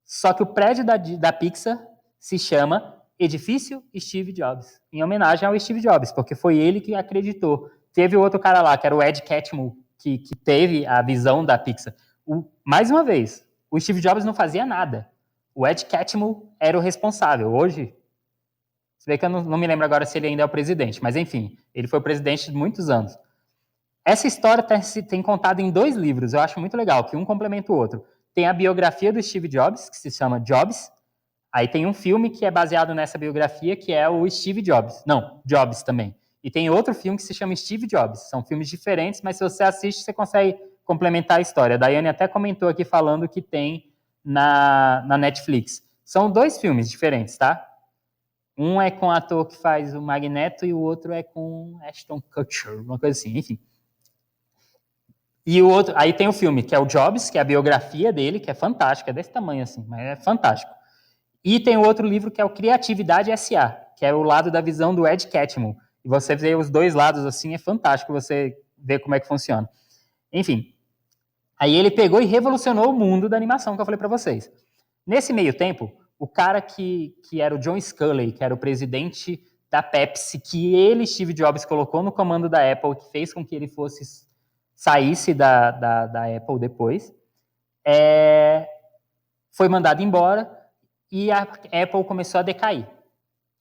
Só que o prédio da Pixar se chama Edifício Steve Jobs, em homenagem ao Steve Jobs, porque foi ele que acreditou. Teve outro cara lá, que era o Ed Catmull, que teve a visão da Pixar. Mais uma vez, o Steve Jobs não fazia nada. O Ed Catmull era o responsável. Hoje, você vê que eu não me lembro agora se ele ainda é o presidente, mas enfim, ele foi o presidente de muitos anos. Essa história tem contado em 2 livros, eu acho muito legal, que um complementa o outro. Tem a biografia do Steve Jobs, que se chama Jobs. Aí tem um filme que é baseado nessa biografia, que é o Steve Jobs. Não, Jobs também. E tem outro filme que se chama Steve Jobs. São filmes diferentes, mas se você assiste, você consegue complementar a história. A Daiane até comentou aqui falando que tem na Netflix. São 2 filmes diferentes, tá? Um é com o ator que faz o Magneto e o outro é com Ashton Kutcher, uma coisa assim, enfim. E o outro, aí tem o filme, que é o Jobs, que é a biografia dele, que é fantástica, é desse tamanho assim, mas é fantástico. E tem o outro livro, que é o Criatividade S.A., que é o lado da visão do Ed Catmull. E você vê os 2 lados assim, é fantástico você ver como é que funciona. Enfim, aí ele pegou e revolucionou o mundo da animação, que eu falei para vocês. Nesse meio tempo, o cara que era o John Sculley, que era o presidente da Pepsi, que ele, Steve Jobs, colocou no comando da Apple, que fez com que ele saísse da Apple depois, foi mandado embora e a Apple começou a decair.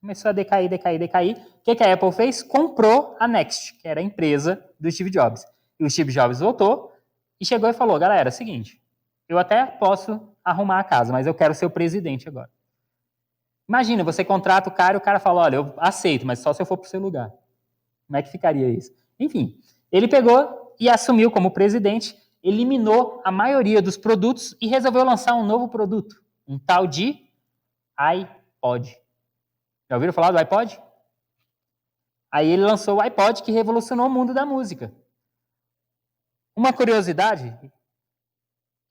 Começou a decair. O que a Apple fez? Comprou a Next, que era a empresa do Steve Jobs. E o Steve Jobs voltou e chegou e falou, galera, é o seguinte, eu até posso arrumar a casa, mas eu quero ser o presidente agora. Imagina, você contrata o cara e o cara fala, olha, eu aceito, mas só se eu for pro seu lugar. Como é que ficaria isso? Enfim, ele pegou e assumiu como presidente, eliminou a maioria dos produtos e resolveu lançar um novo produto, um tal de iPod. Já ouviram falar do iPod? Aí ele lançou o iPod, que revolucionou o mundo da música. Uma curiosidade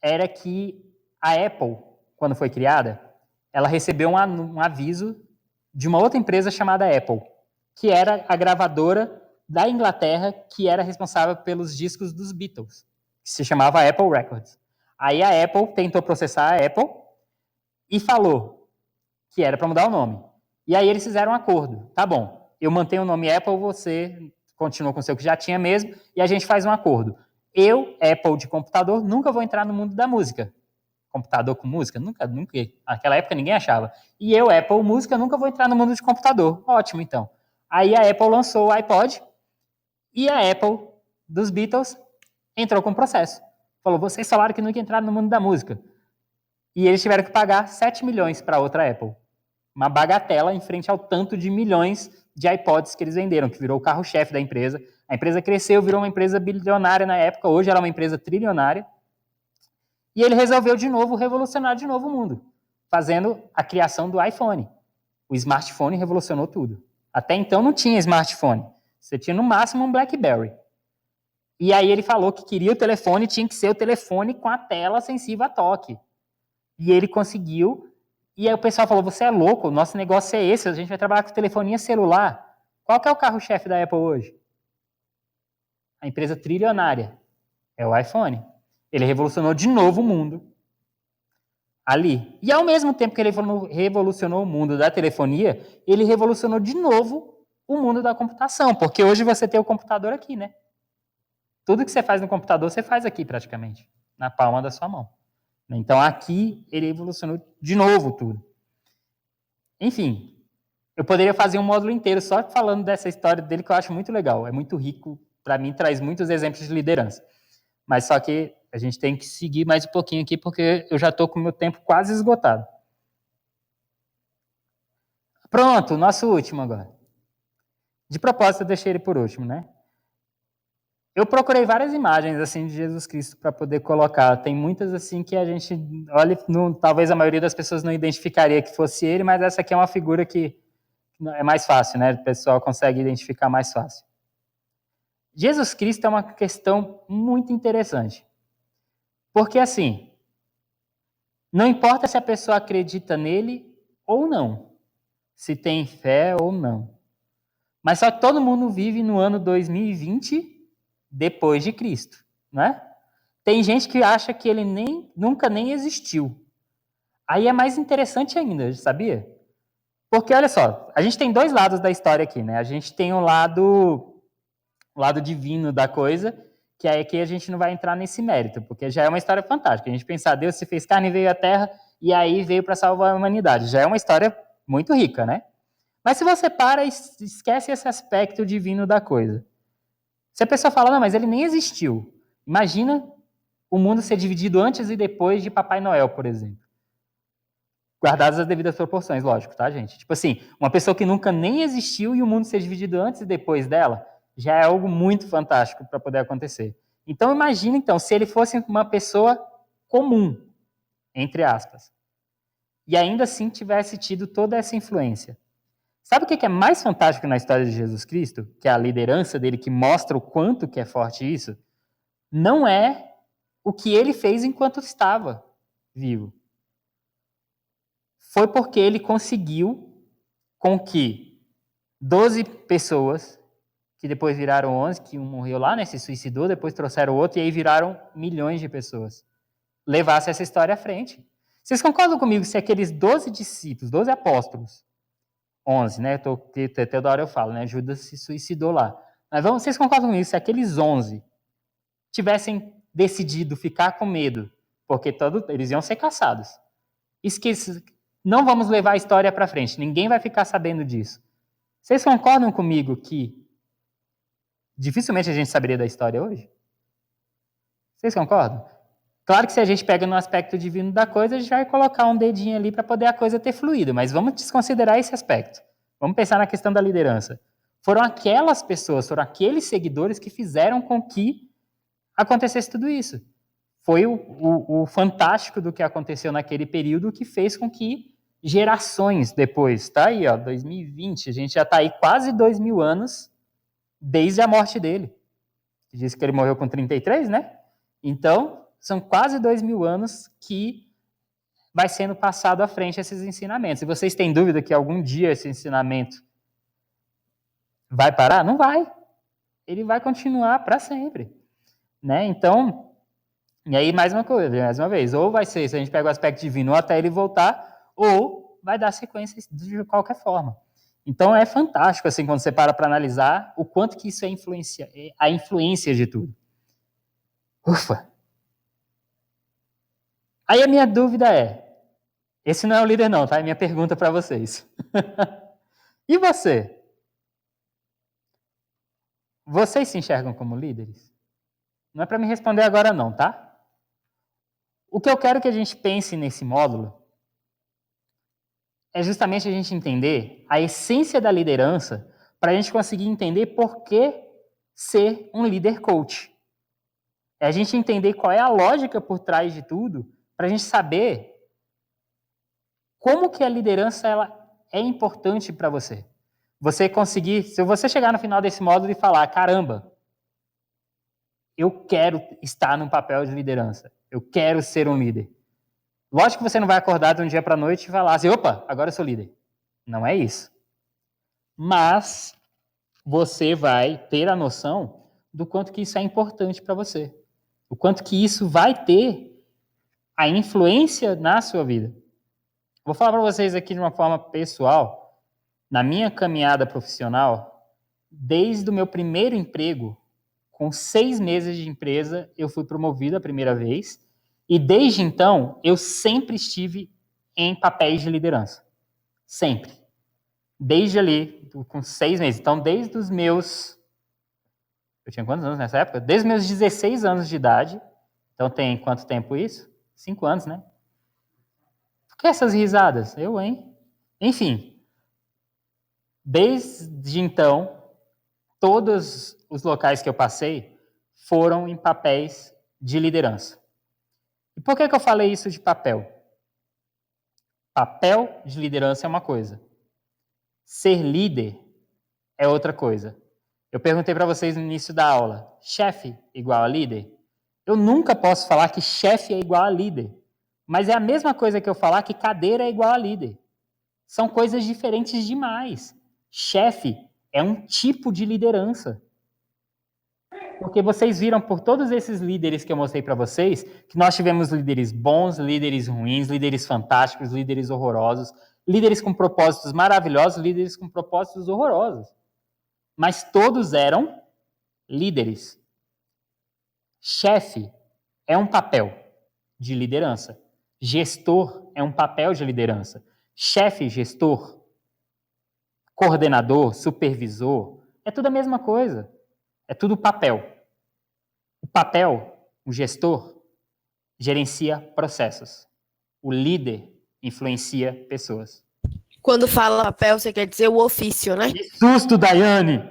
era que a Apple, quando foi criada, ela recebeu um aviso de uma outra empresa chamada Apple, que era a gravadora da Inglaterra, que era responsável pelos discos dos Beatles, que se chamava Apple Records. Aí a Apple tentou processar a Apple e falou que era para mudar o nome. E aí eles fizeram um acordo. Tá bom, eu mantenho o nome Apple, você continua com o seu que já tinha mesmo, e a gente faz um acordo. Eu, Apple de computador, nunca vou entrar no mundo da música. Computador com música? Nunca. Naquela época ninguém achava. E eu, Apple Música, nunca vou entrar no mundo de computador. Ótimo, então. Aí a Apple lançou o iPod e a Apple dos Beatles entrou com processo. Falou, vocês falaram que nunca entraram no mundo da música. E eles tiveram que pagar 7 milhões para outra Apple. Uma bagatela em frente ao tanto de milhões de iPods que eles venderam, que virou o carro-chefe da empresa. A empresa cresceu, virou uma empresa bilionária na época, hoje ela é uma empresa trilionária. E ele resolveu de novo revolucionar de novo o mundo, fazendo a criação do iPhone. O smartphone revolucionou tudo. Até então não tinha smartphone. Você tinha no máximo um BlackBerry. E aí ele falou que queria o telefone, tinha que ser o telefone com a tela sensível a toque. E ele conseguiu. E aí o pessoal falou, você é louco, o nosso negócio é esse, a gente vai trabalhar com telefonia celular. Qual que é o carro-chefe da Apple hoje? A empresa trilionária. É o iPhone. Ele revolucionou de novo o mundo. Ali. E ao mesmo tempo que ele revolucionou o mundo da telefonia, ele revolucionou de novo o mundo da computação. Porque hoje você tem o computador aqui, né? Tudo que você faz no computador, você faz aqui praticamente. Na palma da sua mão. Então aqui ele evolucionou de novo tudo. Enfim, eu poderia fazer um módulo inteiro só falando dessa história dele que eu acho muito legal. É muito rico, para mim traz muitos exemplos de liderança. Mas só que a gente tem que seguir mais um pouquinho aqui porque eu já estou com o meu tempo quase esgotado. Pronto, nosso último agora. De propósito eu deixei ele por último, né? Eu procurei várias imagens assim de Jesus Cristo para poder colocar. Tem muitas assim que a gente olha, talvez a maioria das pessoas não identificaria que fosse ele, mas essa aqui é uma figura que é mais fácil, né? O pessoal consegue identificar mais fácil. Jesus Cristo é uma questão muito interessante. Porque assim, não importa se a pessoa acredita nele ou não, se tem fé ou não. Mas só que todo mundo vive no ano 2020 depois de Cristo, né? Tem gente que acha que ele nunca nem existiu. Aí é mais interessante ainda, sabia? Porque, olha só, a gente tem dois lados da história aqui, né? A gente tem o lado divino da coisa, que aí aqui a gente não vai entrar nesse mérito, porque já é uma história fantástica. A gente pensar, Deus se fez carne e veio à Terra, e aí veio para salvar a humanidade. Já é uma história muito rica, né? Mas se você para e esquece esse aspecto divino da coisa, se a pessoa fala, não, mas ele nem existiu. Imagina o mundo ser dividido antes e depois de Papai Noel, por exemplo. Guardadas as devidas proporções, lógico, tá, gente? Tipo assim, uma pessoa que nunca nem existiu e o mundo ser dividido antes e depois dela, já é algo muito fantástico para poder acontecer. Então, imagina, então, se ele fosse uma pessoa comum, entre aspas, e ainda assim tivesse tido toda essa influência. Sabe o que é mais fantástico na história de Jesus Cristo? Que é a liderança dele, que mostra o quanto que é forte isso? Não é o que ele fez enquanto estava vivo. Foi porque ele conseguiu com que 12 pessoas, que depois viraram 11, que um morreu lá, né, se suicidou, depois trouxeram outro, e aí viraram milhões de pessoas, levasse essa história à frente. Vocês concordam comigo se aqueles 12 discípulos, 12 apóstolos, 11, né? Até da hora eu falo, né? Judas se suicidou lá. Mas vocês concordam comigo se aqueles 11 tivessem decidido ficar com medo, porque eles iam ser caçados. Não vamos levar a história para frente, ninguém vai ficar sabendo disso. Vocês concordam comigo que dificilmente a gente saberia da história hoje? Vocês concordam? Claro que se a gente pega no aspecto divino da coisa, a gente vai colocar um dedinho ali para poder a coisa ter fluído, mas vamos desconsiderar esse aspecto. Vamos pensar na questão da liderança. Foram aquelas pessoas, foram aqueles seguidores que fizeram com que acontecesse tudo isso. Foi o fantástico do que aconteceu naquele período que fez com que gerações depois, tá aí, ó, 2020, a gente já está aí quase 2000 anos desde a morte dele. Diz que ele morreu com 33, né? Então, são quase 2000 anos que vai sendo passado à frente esses ensinamentos. E vocês têm dúvida que algum dia esse ensinamento vai parar? Não vai. Ele vai continuar para sempre. Né? Então, e aí mais uma vez, ou vai ser, se a gente pega o aspecto divino, ou até ele voltar, ou vai dar sequência de qualquer forma. Então é fantástico assim quando você para analisar o quanto que isso é a influência de tudo. Ufa! Aí a minha dúvida é, esse não é o líder não, tá? É minha pergunta para vocês. E você? Vocês se enxergam como líderes? Não é para me responder agora não, tá? O que eu quero que a gente pense nesse módulo é justamente a gente entender a essência da liderança para a gente conseguir entender por que ser um líder coach. É a gente entender qual é a lógica por trás de tudo para a gente saber como que a liderança é importante para você. Você conseguir, se você chegar no final desse módulo e falar, caramba, eu quero estar num papel de liderança, eu quero ser um líder. Lógico que você não vai acordar de um dia para a noite e falar assim, opa, agora eu sou líder. Não é isso. Mas você vai ter a noção do quanto que isso é importante para você. O quanto que isso vai ter a influência na sua vida. Vou falar para vocês aqui de uma forma pessoal. Na minha caminhada profissional, desde o meu primeiro emprego, com 6 meses de empresa, eu fui promovido a primeira vez. E desde então, eu sempre estive em papéis de liderança. Sempre. Desde ali, com 6 meses. Então, desde os meus... Eu tinha quantos anos nessa época? Desde os meus 16 anos de idade. Então, tem quanto tempo isso? 5 anos, né? Por que essas risadas? Eu, hein? Enfim. Desde então, todos os locais que eu passei foram em papéis de liderança. E por que eu falei isso de papel? Papel de liderança é uma coisa. Ser líder é outra coisa. Eu perguntei para vocês no início da aula, chefe igual a líder? Eu nunca posso falar que chefe é igual a líder, mas é a mesma coisa que eu falar que cadeira é igual a líder. São coisas diferentes demais. Chefe é um tipo de liderança. Porque vocês viram por todos esses líderes que eu mostrei para vocês, que nós tivemos líderes bons, líderes ruins, líderes fantásticos, líderes horrorosos, líderes com propósitos maravilhosos, líderes com propósitos horrorosos. Mas todos eram líderes. Chefe é um papel de liderança. Gestor é um papel de liderança. Chefe, gestor, coordenador, supervisor, é tudo a mesma coisa. É tudo papel. O papel, o gestor, gerencia processos. O líder influencia pessoas. Quando fala papel, você quer dizer o ofício, né? Que susto, Daiane!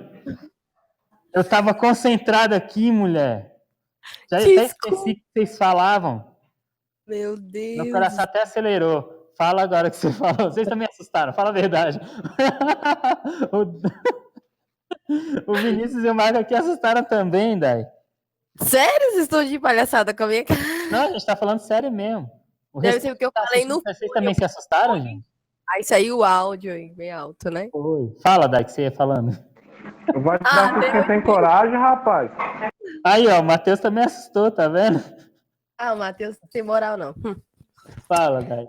Eu estava concentrado aqui, mulher. Já até esqueci que vocês falavam. Meu Deus. Meu coração até acelerou. Fala agora o que você falou. Vocês também assustaram, fala a verdade. O Vinícius e o Marco aqui assustaram também, Dai. Sério? Vocês estão de palhaçada com a minha cara? Não, a gente tá falando sério mesmo. Deve ser o que eu falei no... Vocês também se assustaram, gente? Aí saiu o áudio aí, bem alto, né? Oi. Fala, Dai, que você ia falando. Vai te dar porque você tem coragem, rapaz. Aí, ó, o Matheus também assustou, tá vendo? Ah, o Matheus não tem moral, não. Fala, Dai.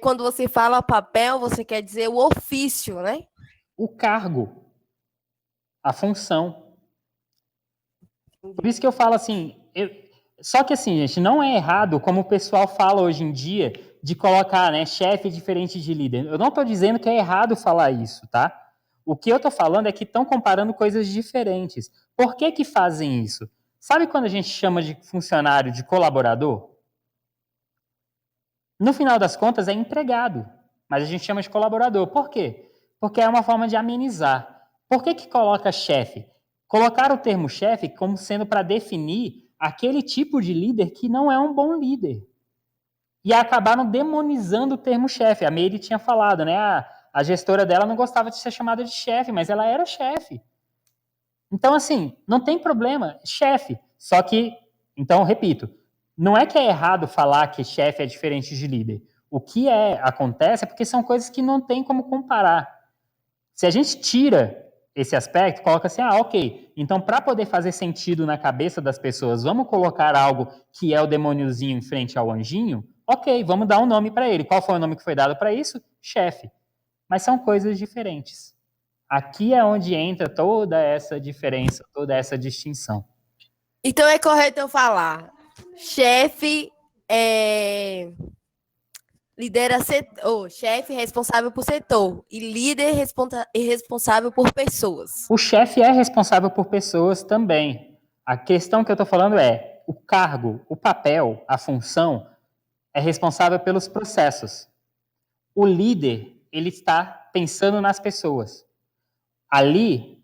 Quando você fala papel, você quer dizer o ofício, né? O cargo. A função. Por isso que eu falo assim... Só que assim, gente, não é errado, como o pessoal fala hoje em dia, de colocar, né, chefe diferente de líder. Eu não estou dizendo que é errado falar isso, tá? O que eu estou falando é que estão comparando coisas diferentes. Por que que fazem isso? Sabe quando a gente chama de funcionário de colaborador? No final das contas é empregado, mas a gente chama de colaborador. Por quê? Porque é uma forma de amenizar. Por que que coloca chefe? Colocar o termo chefe como sendo para definir aquele tipo de líder que não é um bom líder. E acabaram demonizando o termo chefe. A Meire tinha falado, né? A gestora dela não gostava de ser chamada de chefe, mas ela era chefe. Então, assim, não tem problema, chefe. Só que, então, repito, não é que é errado falar que chefe é diferente de líder. O que acontece é porque são coisas que não tem como comparar. Se a gente tira esse aspecto, coloca assim, ok, então para poder fazer sentido na cabeça das pessoas, vamos colocar algo que é o demôniozinho em frente ao anjinho? Ok, vamos dar um nome para ele. Qual foi o nome que foi dado para isso? Chefe. Mas são coisas diferentes. Aqui é onde entra toda essa diferença, toda essa distinção. Então é correto eu falar, chefe lidera setor, chefe responsável por setor e líder responsável por pessoas. O chefe é responsável por pessoas também. A questão que eu estou falando é o cargo, o papel, a função é responsável pelos processos. O líder, ele está pensando nas pessoas. Ali,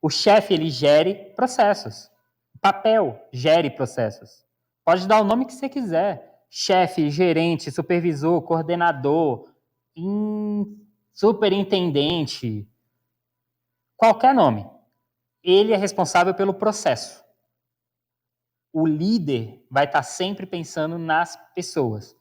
o chefe, ele gere processos. O papel gere processos. Pode dar o nome que você quiser. chefe, gerente, supervisor, coordenador, superintendente, qualquer nome. Ele é responsável pelo processo. O líder vai estar sempre pensando nas pessoas.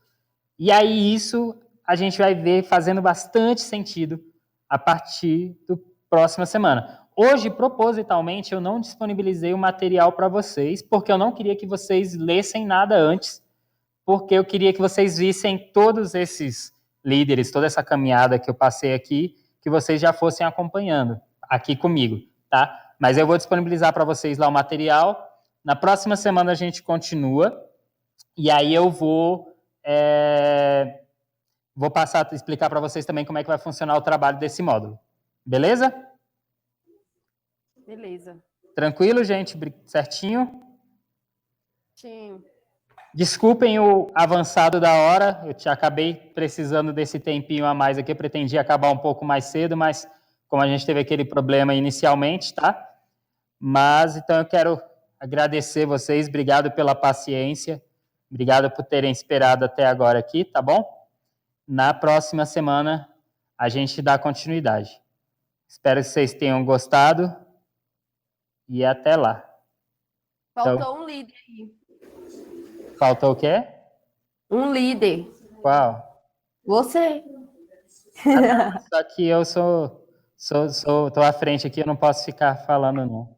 E aí isso a gente vai ver fazendo bastante sentido a partir da próxima semana. Hoje, propositalmente, eu não disponibilizei o material para vocês, porque eu não queria que vocês lessem nada antes, porque eu queria que vocês vissem todos esses líderes, toda essa caminhada que eu passei aqui, que vocês já fossem acompanhando aqui comigo, tá? Mas eu vou disponibilizar para vocês lá o material. Na próxima semana a gente continua, e aí eu vou passar a explicar para vocês também como é que vai funcionar o trabalho desse módulo. Beleza? Beleza. Tranquilo, gente? Certinho? Sim. Desculpem o avançado da hora, eu acabei precisando desse tempinho a mais aqui, eu pretendia acabar um pouco mais cedo, mas como a gente teve aquele problema inicialmente, tá? Mas, então, eu quero agradecer vocês, obrigado pela paciência, obrigado por terem esperado até agora aqui, tá bom? Na próxima semana, a gente dá continuidade. Espero que vocês tenham gostado e até lá. Faltou um líder aí. Faltou o quê? Um líder. Qual? Você. Só que eu tô à frente aqui, eu não posso ficar falando, não.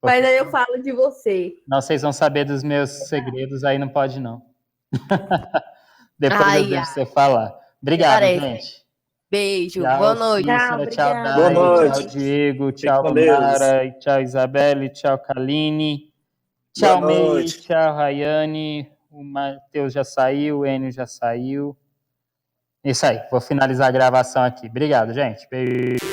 Porque Mas aí eu falo de você. não, vocês vão saber dos meus segredos, aí não pode, não. Depois eu deixo você falar. Obrigado, gente. Beijo, Tchau, boa noite. Cícera, tchau, Dai, Boa noite. tchau, Diego, tchau, com Deus. Mara, tchau, Isabelle, tchau, Kaline, tchau, Boa Mei, noite. tchau, Rayane, o Matheus já saiu, o Enio já saiu. Isso aí, vou finalizar a gravação aqui. Obrigado, gente. Beijo.